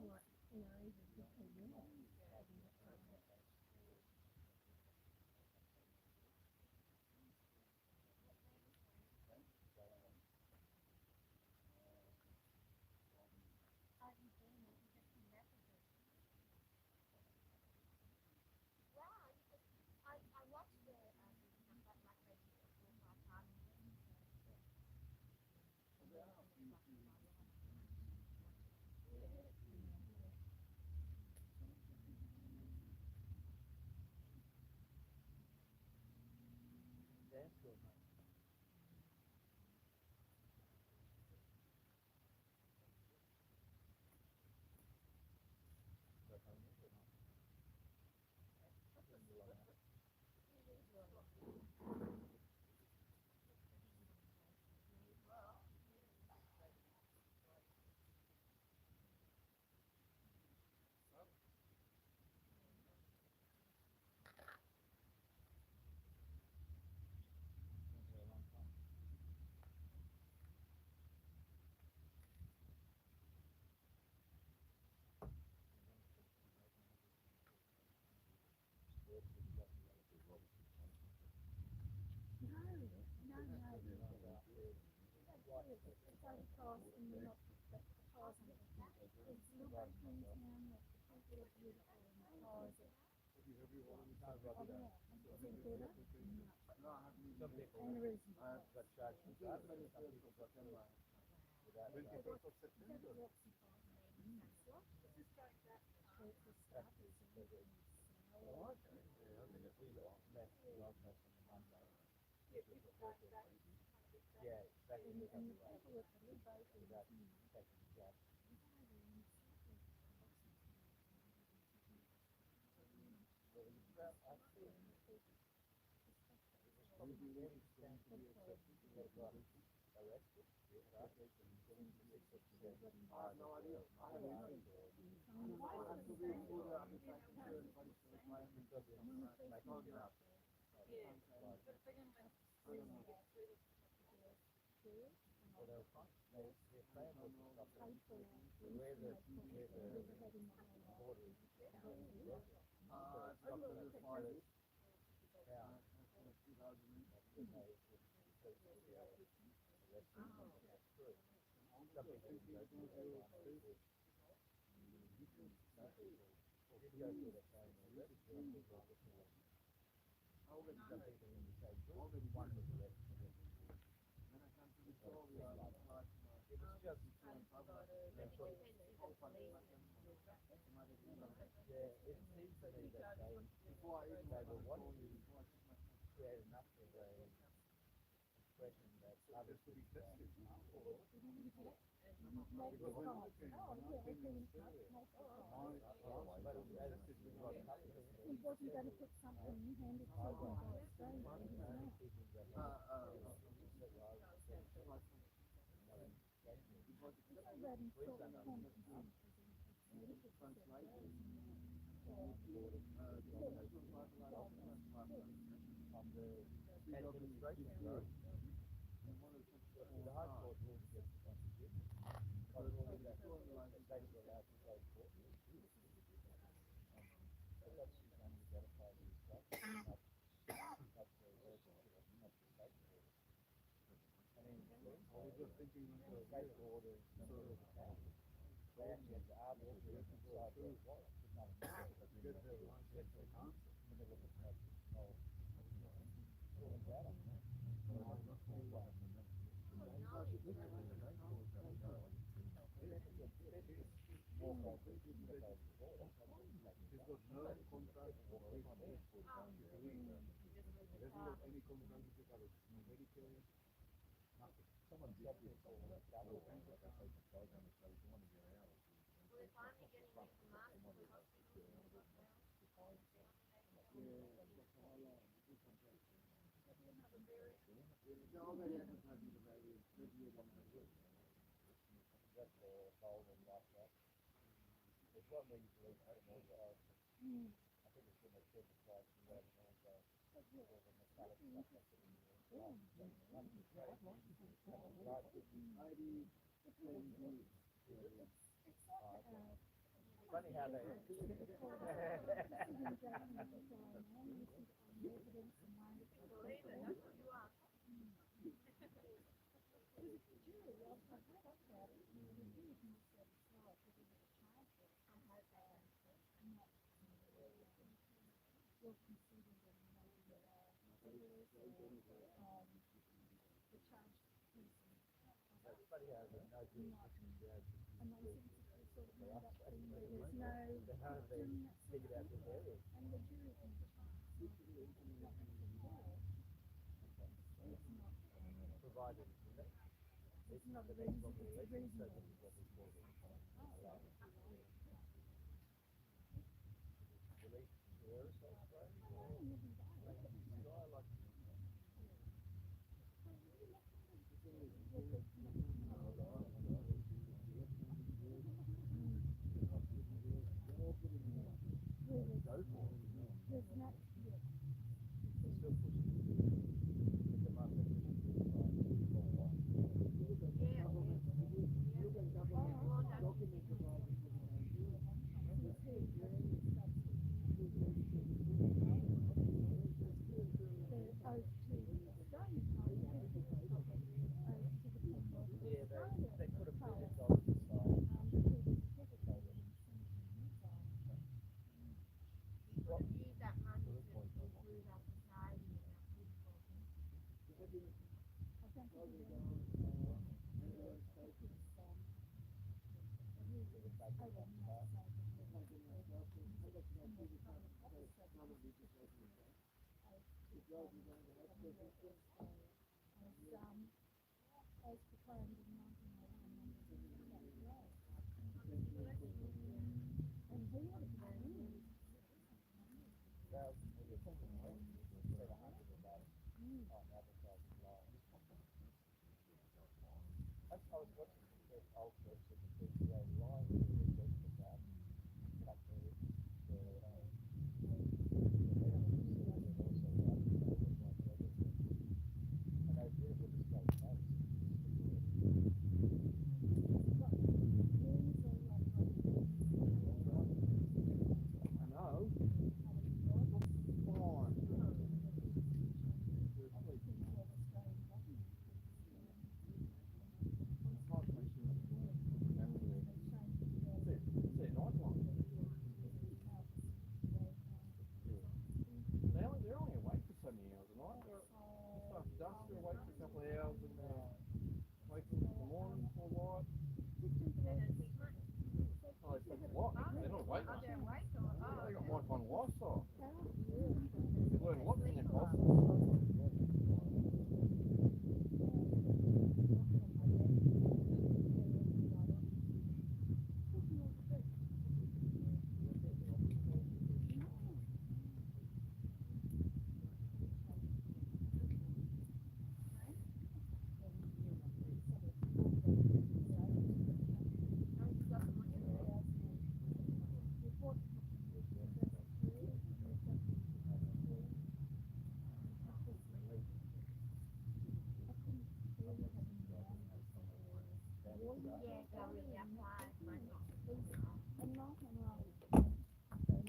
like, you know, even big people. Wow, I watched the like maybe 4 or 5 times. Dance school, mate. It's over across and we're not the cars on it. It's still back in town, like the people are beautiful and the cars are. Oh yeah, is it better? No, I haven't even. And there is. Got charged for that, but some people got September. Without that. 21st of September. Oh, okay. Yeah, I think it's we left last night on the Monday. Yeah, back in the without taking the job. Well, I think it was probably very standard to be accepted to get arrested. I have no idea. I haven't heard. I have to read through the application to everybody to apply and because it's like holding up. Yeah, but they're going to have to get through the Well, they'll find their plan was to stop them. Where the border is. It's not going to find it. Yeah. Some people didn't go through that one. Some people did go through that same arrest. Some people in the same group. One was arrested. It was just yeah, it seems to me that they were wanting to create enough of a impression that others would be tested. He wasn't going to put something in hand to administration, sorry. The High Court ruled against the Constitution. By ruling that states were allowed to go to court. But that's just only identified as state, not the relationship, not the state border. I mean, we were thinking the state border is the middle of the town. They actually had to arbitrarily decide where it was. It's not in the middle of the town. In the middle of the town. Funny how they.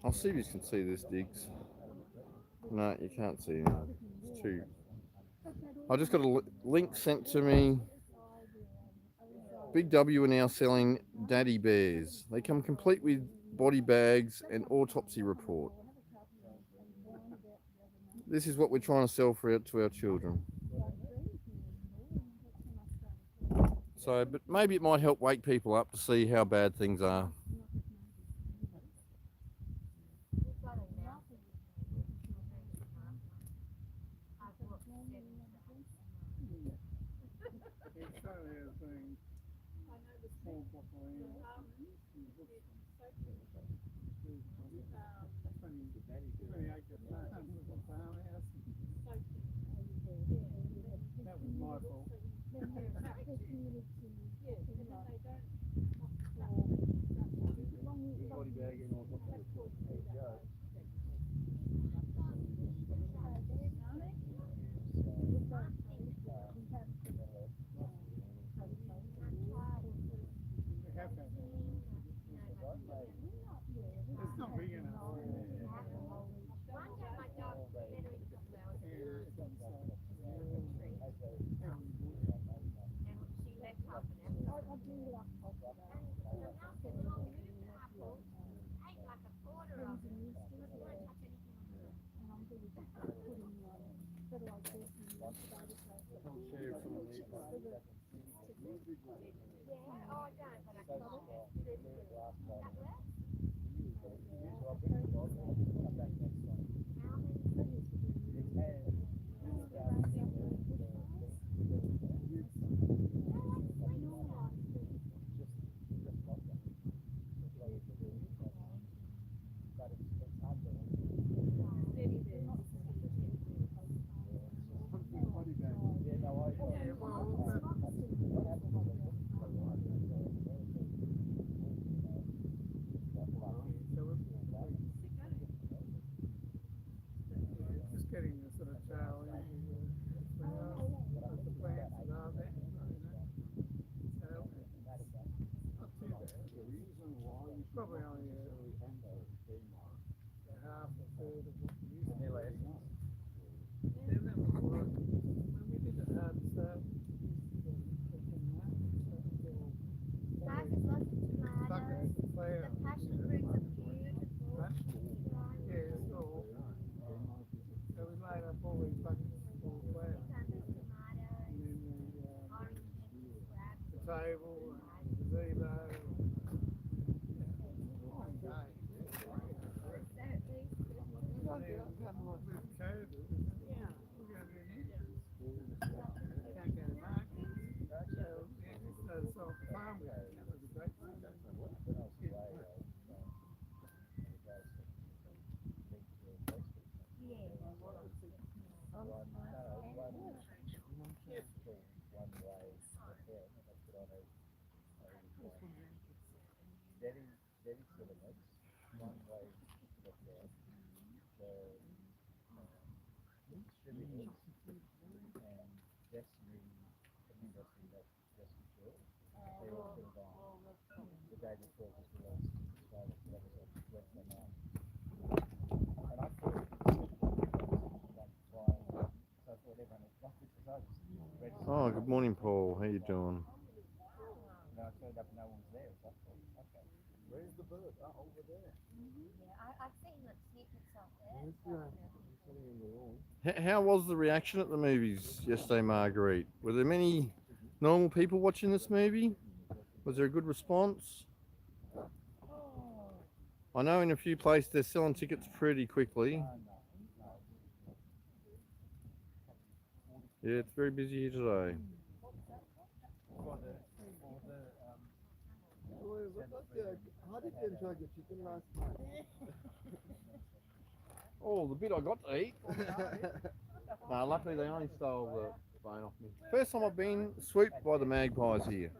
I'll see if you can see this, Diggs. No, you can't see it. It's too. I just got a link sent to me. Big W are now selling daddy bears. They come complete with body bags and autopsy report. This is what we're trying to sell to our children. So, but maybe it might help wake people up to see how bad things are. That was my fault. Just getting the sort of trail into the plants that are there, you know. So not too bad. Probably only half a third of what we used to do. Yeah, that was all right. When we did it hard stuff, Guys, there's lots of tomatoes. The fire. passion fruits are beautiful. Yeah, it's all. So we laid up all these buckets full of flowers. Cucumbers, tomatoes, And then oranges, grapes. the table, and the gazebo. Oh, good morning, Paul. How you doing? No, I turned up and no one was there. So I thought, okay, where's the bird? Oh, over there. Yeah, I've seen like snippets of it. How was the reaction at the movies yesterday, Marguerite? Were there many normal people watching this movie? Was there a good response? I know in a few places they're selling tickets pretty quickly. Yeah, it's very busy here today. How did you enjoy your chicken last night? Oh, the bit I got to eat. No, luckily they only stole the bone off me. First time I've been swooped by the magpies here.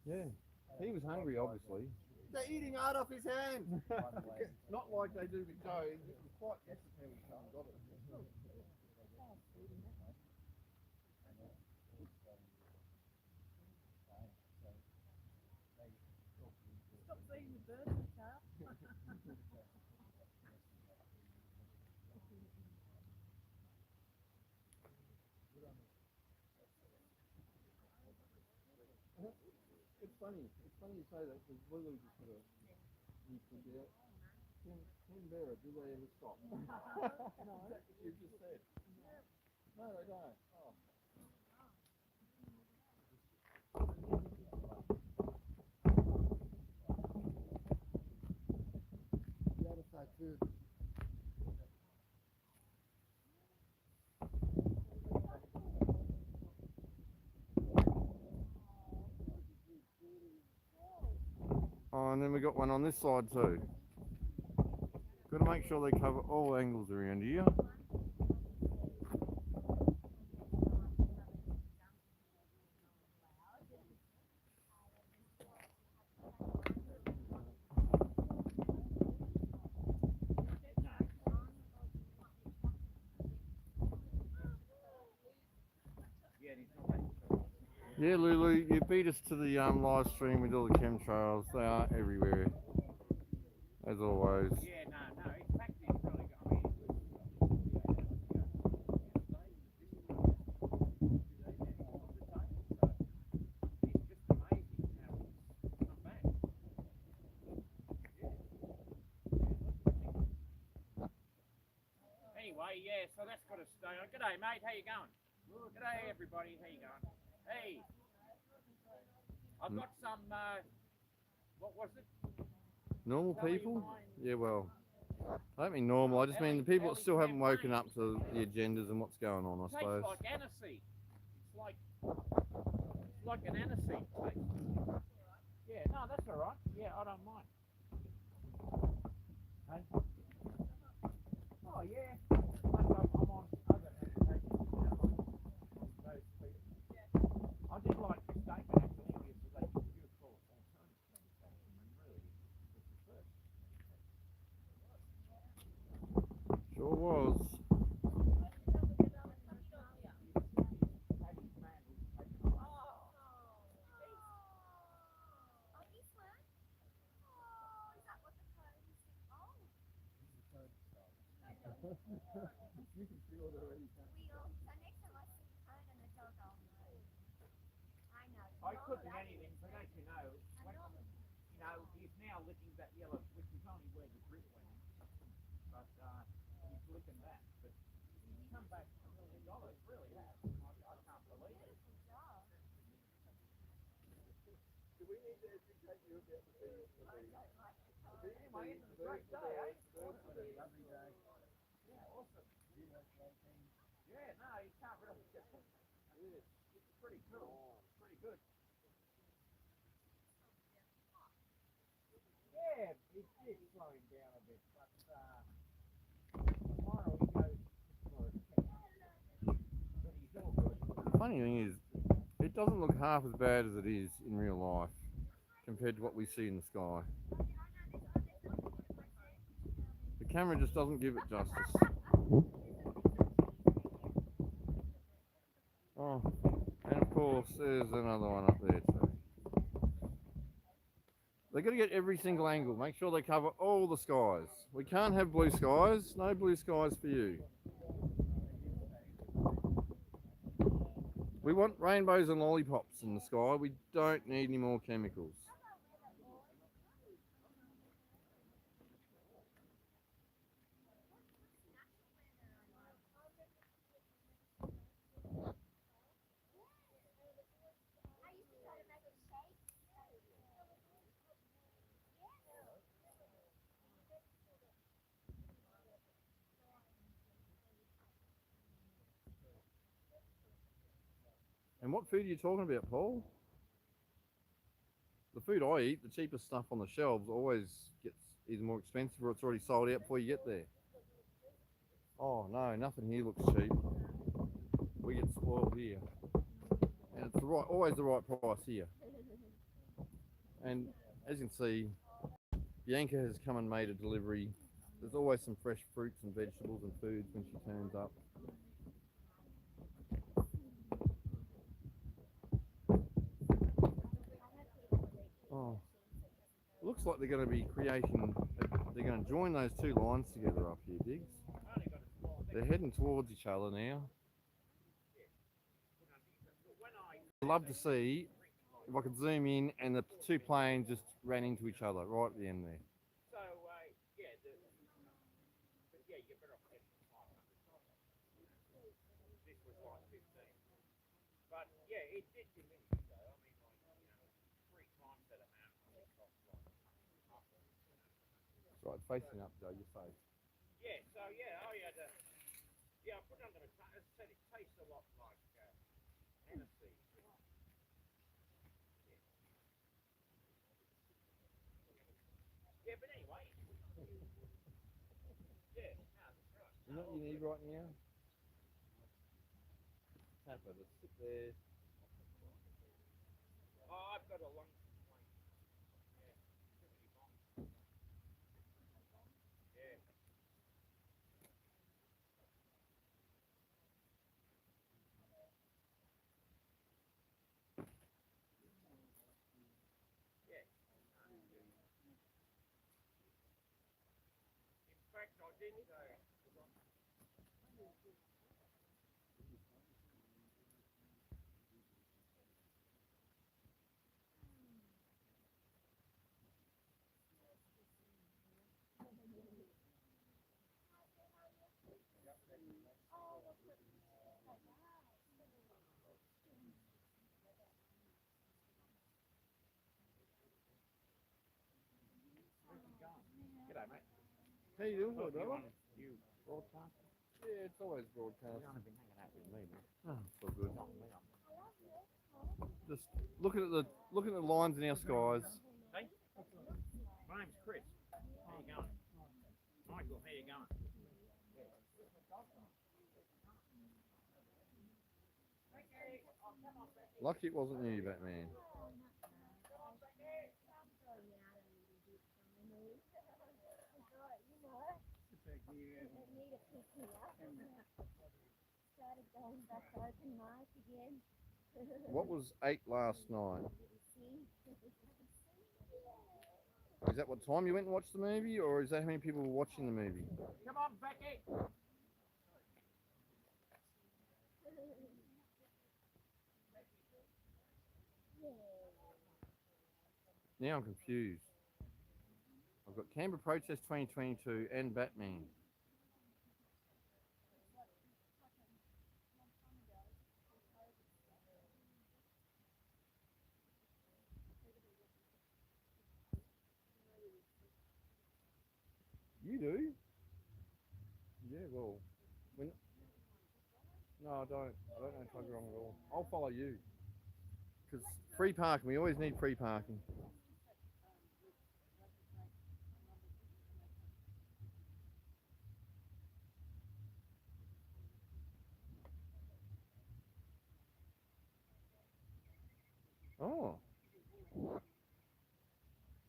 Yeah, he was hungry, obviously. They're eating out of his hand. Not like they do with Joe. It was quite interesting when someone got it. Stop seeing the birds, Carl. It's funny you say that because Lulu just put a YouTube there. Canberra, do they ever stop? No. That's what you just said. No, they don't. Oh. The other side too. Oh, and then we got one on this side too. Got to make sure they cover all angles around here. Yeah, Lulu, you beat us to the live stream with all the chemtrails. They are everywhere, as always. Yeah, no, in fact, it's really got, I mean, anyway, yeah, so that's got to stay on. G'day, mate, how you going? G'day, everybody, how you going? Hey, I've got some What was it? Normal Tell me people? mine. Yeah, well, I don't mean normal. I just mean the people that still haven't woken up to the agendas and what's going on, I Tastes suppose. like aniseed. It's like an aniseed taste. Yeah, no, that's all right. Yeah, I don't mind. Hey? Oh yeah. I'm on other medications now. Those people. I did like your statement actually. You said they give you a call. Sure was. Oh, this one? Oh, is that what the code is? Oh. You can feel it already. So next time I see the cone and the dog, I'll know. I know. I couldn't anything, but as you know, he's now licking that yellow, which is only where the drip went in. But he's licking that. But he's come back $1 million, really has. I can't believe it. Do we need to educate you about the birds? Anyway, it's a great day, eh? Lovely day. Yeah, awesome. Yeah, no, you can't really get it. It's pretty cool. Pretty good. Yeah, it did slow him down a bit, but tomorrow he goes for a check. But he's all good. The funny thing is, it doesn't look half as bad as it is in real life compared to what we see in the sky. The camera just doesn't give it justice. Oh, and of course, there's another one up there too. They've got to get every single angle, make sure they cover all the skies. We can't have blue skies, no blue skies for you. We want rainbows and lollipops in the sky, we don't need any more chemicals. I used to try to make it shake. And what food are you talking about, Paul? The food I eat, the cheapest stuff on the shelves always gets either more expensive or it's already sold out before you get there. Oh no, nothing here looks cheap. We get spoiled here. And it's always the right price here. And as you can see, Bianca has come and made a delivery. There's always some fresh fruits and vegetables and foods when she turns up. Oh, looks like they're going to be they're going to join those two lines together up here, Diggs. They're heading towards each other now. I'd love to see if I could zoom in and the two planes just ran into each other right at the end there. So, yeah, you're better off getting 500. This was like 15. But, yeah, it did diminish, though. I mean, like, 3 times that amount it cost, like, half of it. That's right, facing up, Joe, your face. Yeah, so, yeah, I had I put it under the tongue. As I said, it tastes a lot like aniseed. Yeah, but anyway. Yeah, no, that's right. You know what you need right now? Tapper, just sit there. Oh, I've got a lung complaint. Yeah, too many bombs. Yeah. Yeah. In fact, I did How you doing, brother? You broadcast? Yeah, it's always broadcast. You've only been hanging out with me, man. Oh, it's all good. Not me. Just looking at the lines in our skies. Hey, my name's Chris. How you going? Michael, how you going? Lucky it wasn't you, Batman. Started going back open mic again. What was 8 last night? Is that what time you went and watched the movie, or is that how many people were watching the movie? Come on, Becky. Now I'm confused. I've got Canberra Protest 2022 and Batman. You do? Yeah, well, no, I don't know Tuggerong at all. I'll follow you. Because free parking, we always need free parking. Oh.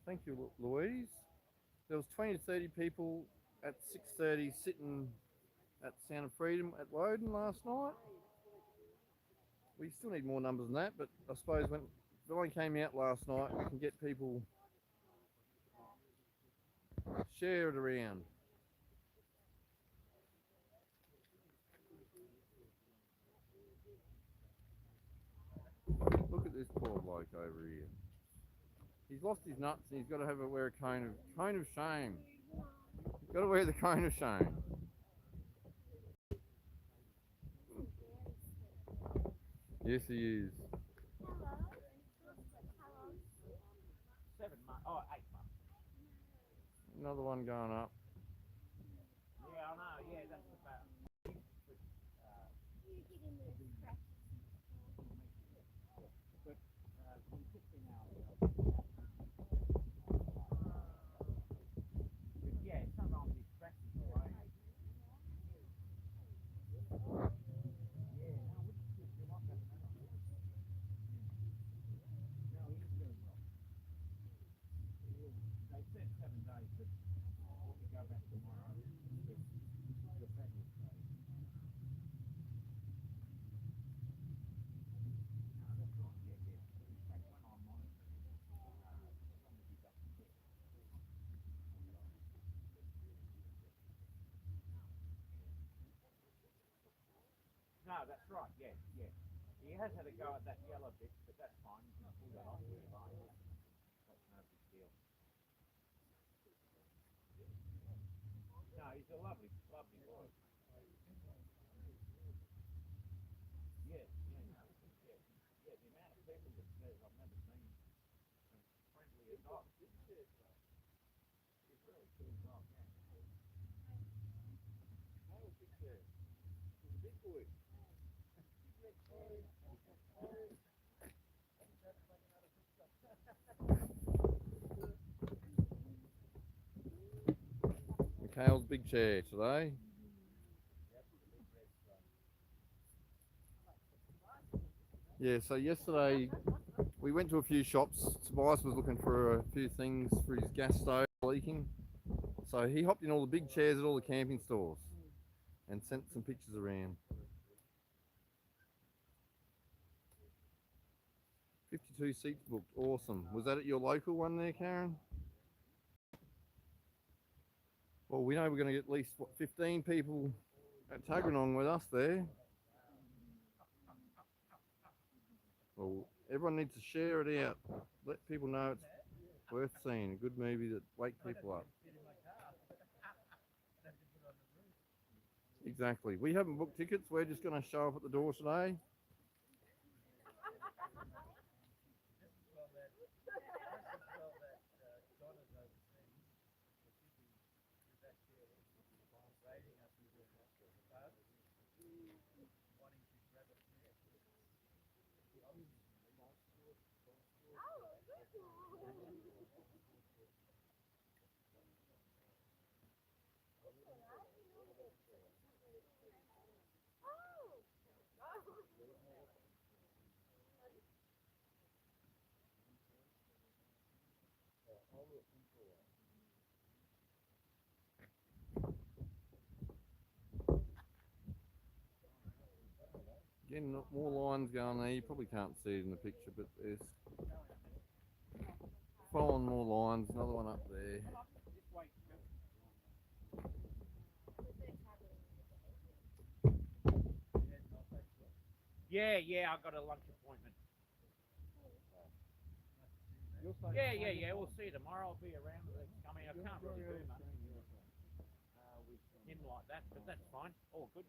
Thank you, Louise. There was 20 to 30 people at 6:30 sitting at Sound of Freedom at Woden last night. We still need more numbers than that, but I suppose when the line came out last night, we can get people share it around. Look at this poor bloke over here. He's lost his nuts and he's got to wear a cone of shame. He's got to wear the cone of shame. Yes, he is. 7 months. Oh, 8 months. Another one going up. Yeah, I know. Yeah, that's about. Yeah, sometimes he scratches away. Yeah, no, you might have another one. No, he's doing well. They said 7 days, but we go back tomorrow. The federal state. No, that's right. Yeah. In fact, when I'm monitoring, somebody doesn't get. No, that's right. Yeah. He has had a go at that yellow bit, but that's fine. You can pull that off with your line. That's no big deal. No, he's a lovely boy. Yeah. The amount of people that says I've never seen as friendly a dog. He's really cool dog, yeah. Oh, big boy. He's a big boy. Mikhail's big chair today. Yeah, so yesterday we went to a few shops. Tobias was looking for a few things for his gas stove leaking. So he hopped in all the big chairs at all the camping stores and sent some pictures around. 52 seats booked, awesome. Was that at your local one there, Karen? Well, we know we're going to get at least, 15 people at Tuggeranong with us there. Well, everyone needs to share it out. Let people know it's worth seeing. A good movie that wake people up. Exactly. We haven't booked tickets. We're just going to show up at the door today. Again, more lines going there. You probably can't see it in the picture, but there's following more lines. Another one up there. Yeah, I got a lunch appointment. Yeah. We'll see you tomorrow. I'll be around. I mean, I can't really do much with him like that, but that's fine. All good.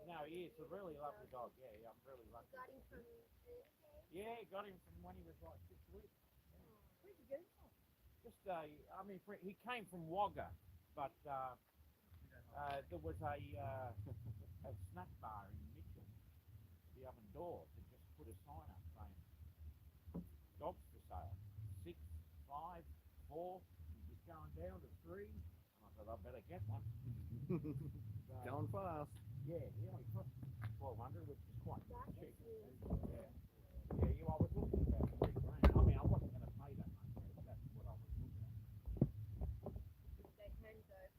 No, he is a really lovely dog. Yeah, I'm really lucky. Got him from Yeah, got him from when he was like 6 weeks. Where'd you get him from? Just, I mean, he came from Wagga, but there was a snack bar in Mitchell, the oven door, that just put a sign up saying, dogs for sale, 6, 5, 4, just going down to 3. And I thought, I better get one. Going fast. Yeah, he only cost $1,200, which is quite cheap. Yeah, I was looking at about $3,000. I mean, I wasn't going to pay that much, but that's what I was looking at. They can go for that.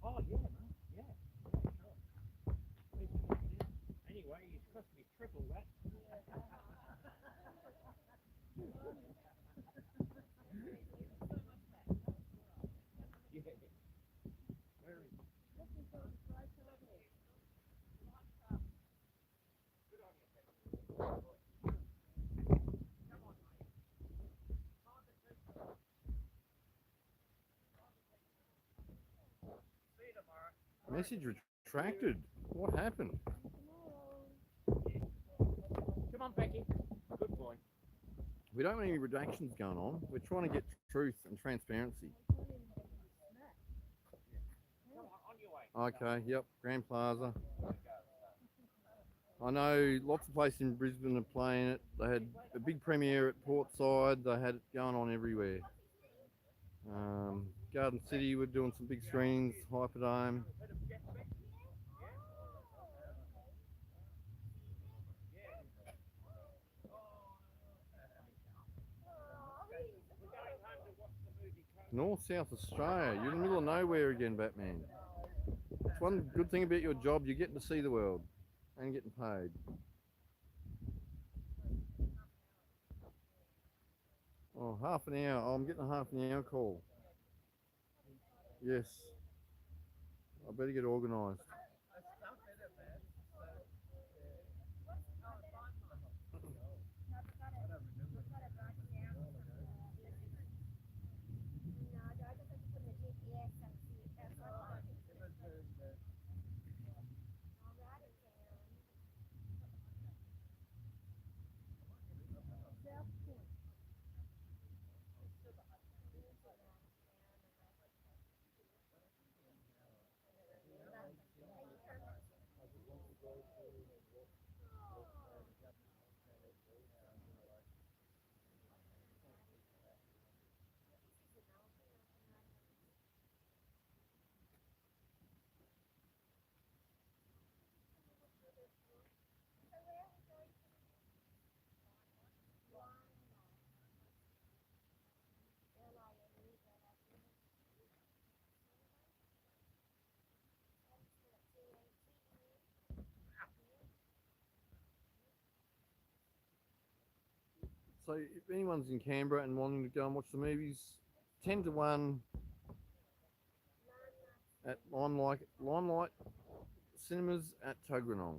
Oh, yeah, man. Yeah, sure. Anyway, it's cost me triple that. Message retracted. What happened? Come on, Becky. Good boy. We don't want any redactions going on. We're trying to get truth and transparency. Come on your way. Okay, yep, Grand Plaza. I know lots of places in Brisbane are playing it. They had a big premiere at Portside. They had it going on everywhere. Garden City were doing some big screens, Hyperdome. North South Australia, you're in the middle of nowhere again, Batman. It's one good thing about your job, you're getting to see the world and getting paid. Oh, half an hour. Oh, I'm getting a half an hour call. Yes. I better get organised. So if anyone's in Canberra and wanting to go and watch the movies, 10 to 1 at Limelight Cinemas at Tuggeranong.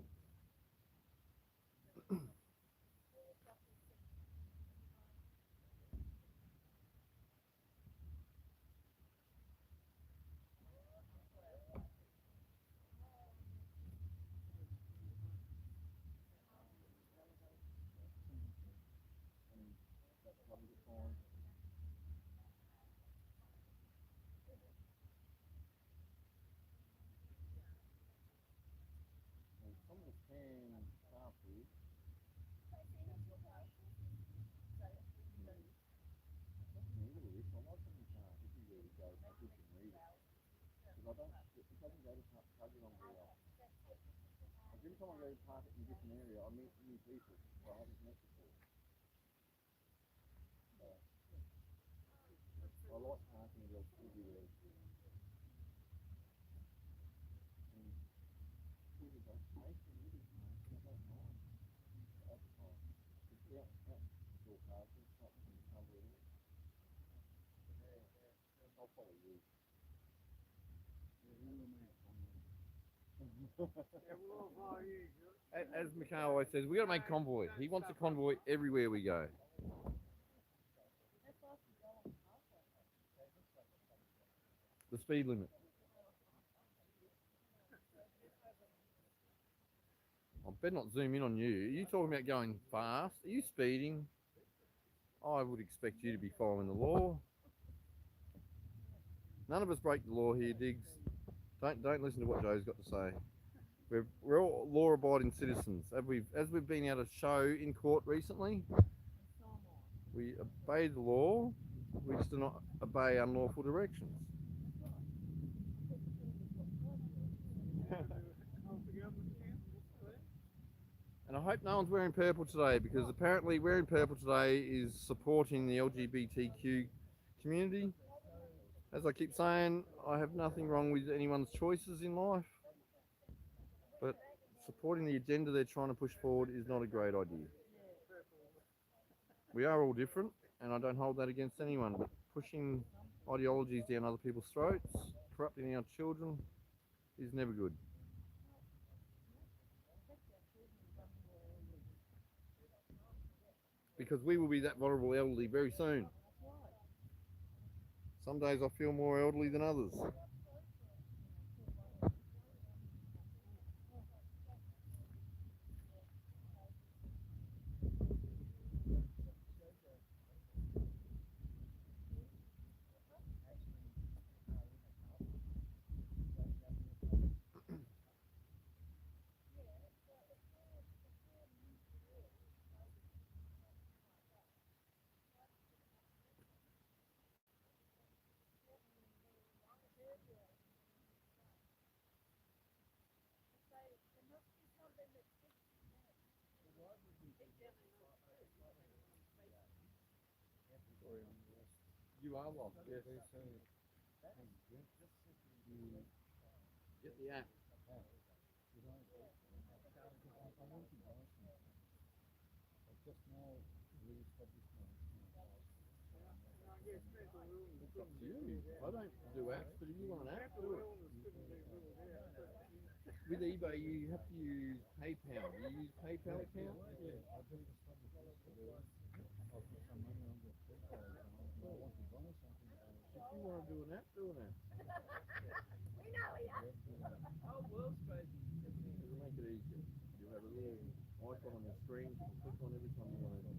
Every time I go to park in a different area, I meet new people who I haven't met before. they'll still be there. And people don't pay for living homes, they don't mind advertising. It's out door parking, it's not in the cover at all. I'll follow you. As Mikhail always says, we got to make convoy. He wants a convoy everywhere we go. The speed limit. I better not zoom in on you. Are you talking about going fast? Are you speeding? I would expect you to be following the law. None of us break the law here, Diggs. Don't listen to what Joe's got to say. We're all law-abiding citizens. As we've been able to show in court recently, we obey the law. We just do not obey unlawful directions. And I hope no one's wearing purple today, because apparently wearing purple today is supporting the LGBTQ community. As I keep saying, I have nothing wrong with anyone's choices in life, but supporting the agenda they're trying to push forward is not a great idea. We are all different, and I don't hold that against anyone, but pushing ideologies down other people's throats, corrupting our children, is never good. Because we will be that vulnerable elderly very soon. Some days I feel more elderly than others. You are lost, yes. Get the app. It's up to you. I don't do apps, but if you want an app, do it. With eBay, you have to use PayPal. Do you use PayPal account? Yeah, I do. If you want to do an app, do an app. We know, yeah. Oh, world's crazy. It'll make it easier. You'll have a little icon on the screen you can click on every time you want to.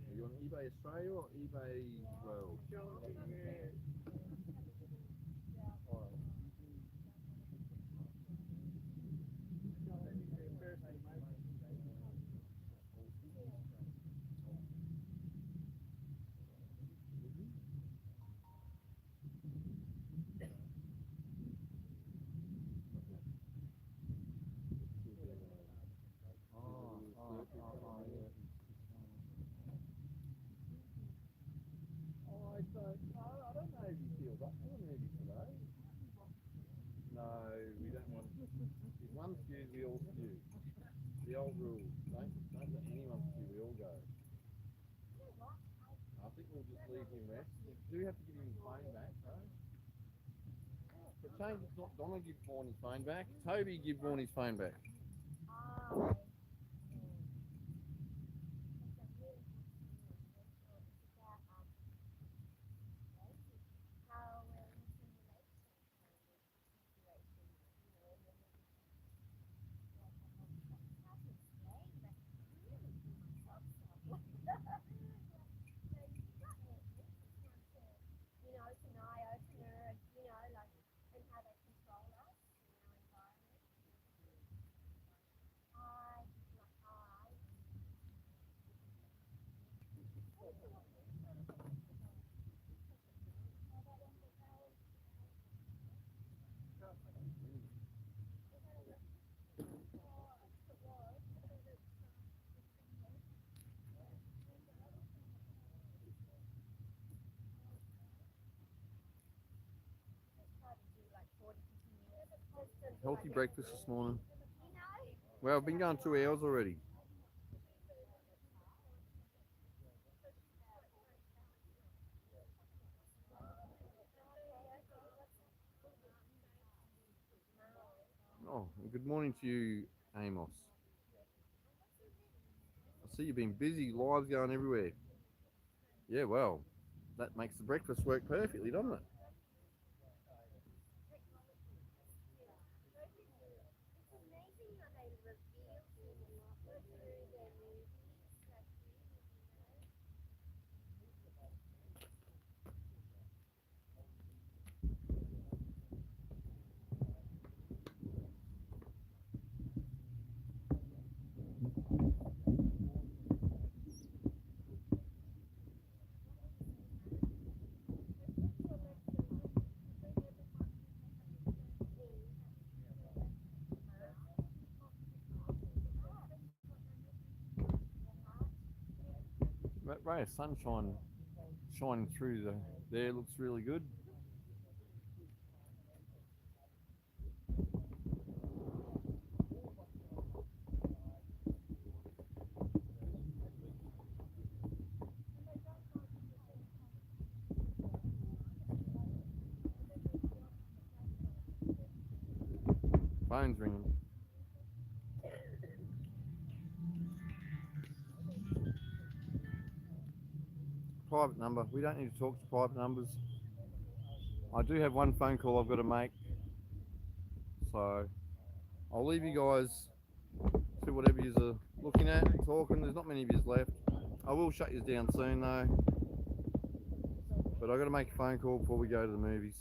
Are you on eBay Australia or eBay World? I don't know if he feels up for a movie today. No, we don't want to. If one skews, we all skew. The old rule. Don't let anyone skew, we all go. I think we'll just leave him rest. We do have to give him his phone back, though. For change, it's not Donna give Vaughan his phone back. Toby give Vaughan his phone back. healthy breakfast this morning. You know? Well, I've been going 2 hours already. Oh, and good morning to you, Amos. I see you've been busy, lives going everywhere. Yeah, well, that makes the breakfast work perfectly, doesn't it? It's amazing how they reveal things through their movies. Like, That ray of sunshine shining through there looks really good. Phone's ringing. Private number. We don't need to talk to private numbers. I do have one phone call I've got to make. So I'll leave you guys to whatever you're looking at, talking. There's not many of you left. I will shut you down soon though. But I've got to make a phone call before we go to the movies.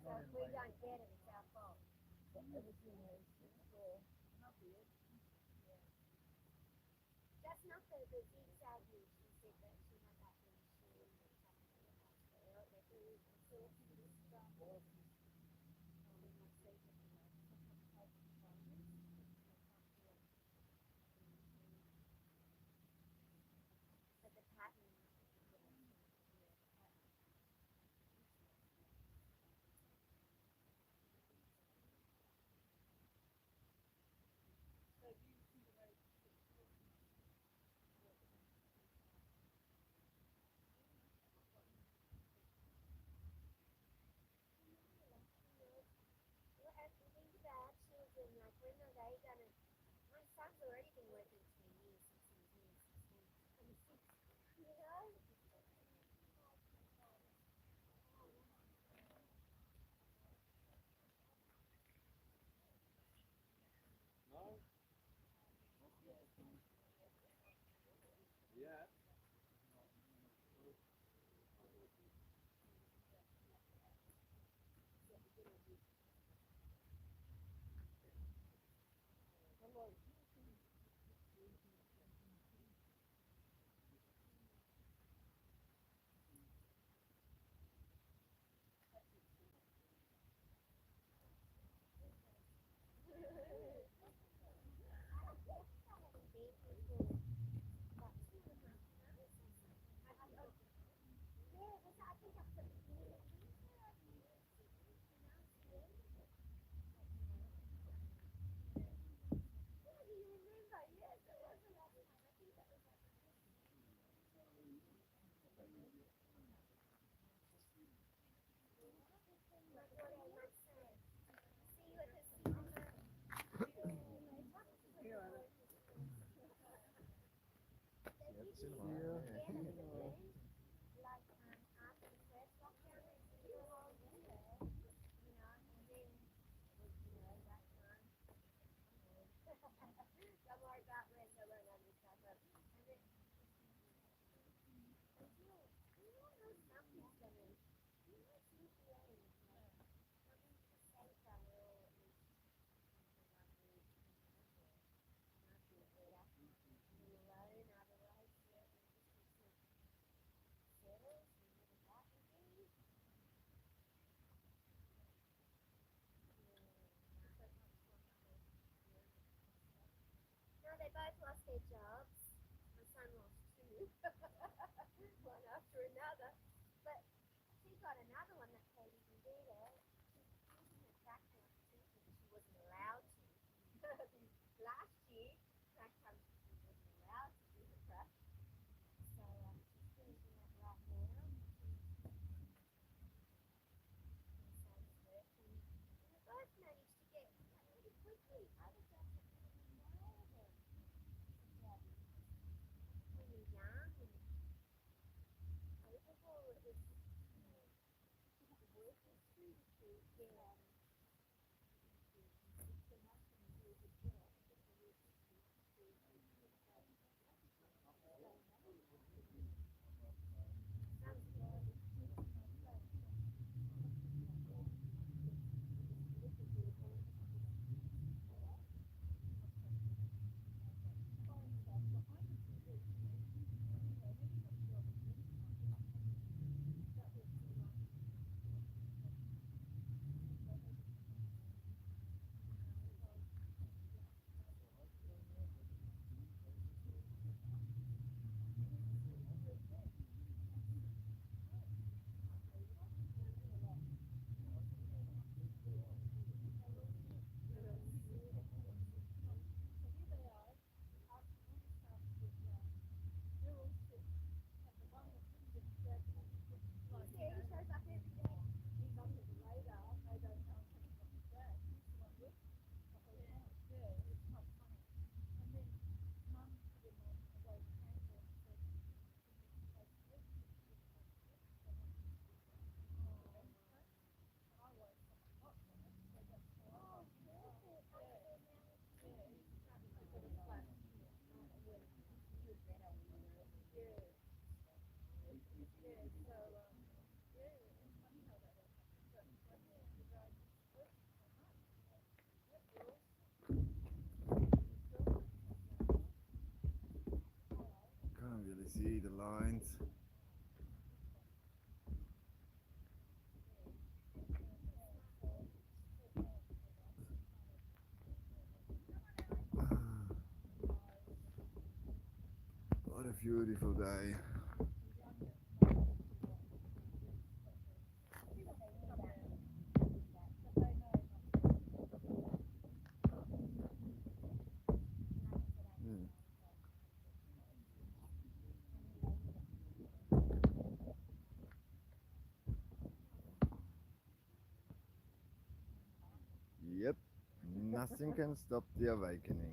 So if we don't get it, it's our fault. That's not the zigzag she said that she had that when she was but the pattern. one after another. But she got another one that Katie can do there. She's using her track now too, because she wasn't allowed to. Last year, track time she wasn't allowed to do the track. So she's finishing that right now. And they both managed to get pretty quickly. Other dogs have been in a while then. When you're young and capable, it was the work history to get Can't really see the lines. What a beautiful day. Yep, nothing can stop the awakening.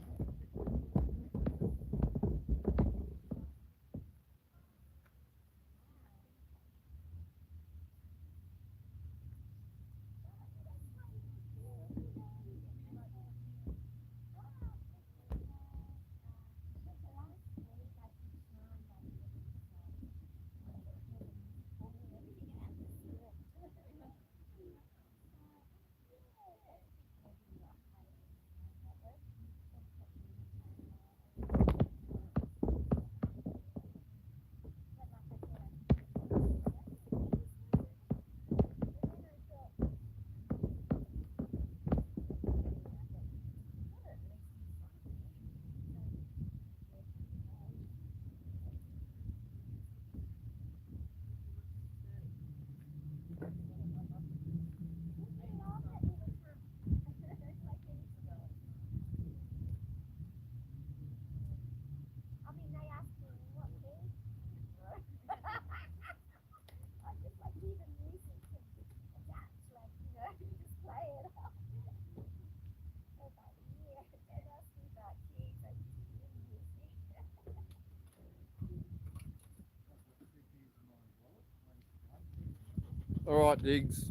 All right, Diggs.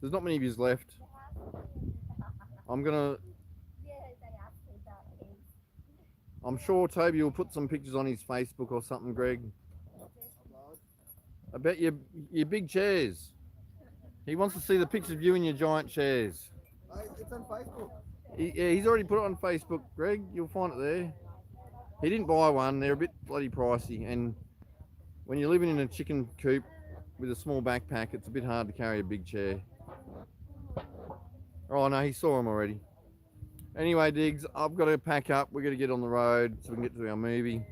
There's not many views left. I'm gonna. I'm sure Toby will put some pictures on his Facebook or something, Greg. About your big chairs. He wants to see the pictures of you in your giant chairs. It's on Facebook. Yeah, he's already put it on Facebook, Greg. You'll find it there. He didn't buy one. They're a bit bloody pricey. And when you're living in a chicken coop with a small backpack, it's a bit hard to carry a big chair. Oh, no, he saw them already. Anyway, Diggs, I've got to pack up. We're going to get on the road so we can get to our movie.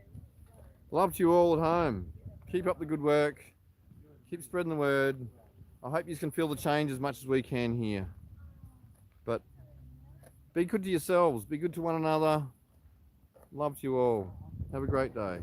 Love to you all at home. Keep up the good work. Keep spreading the word. I hope you can feel the change as much as we can here. But be good to yourselves. Be good to one another. Love to you all. Have a great day.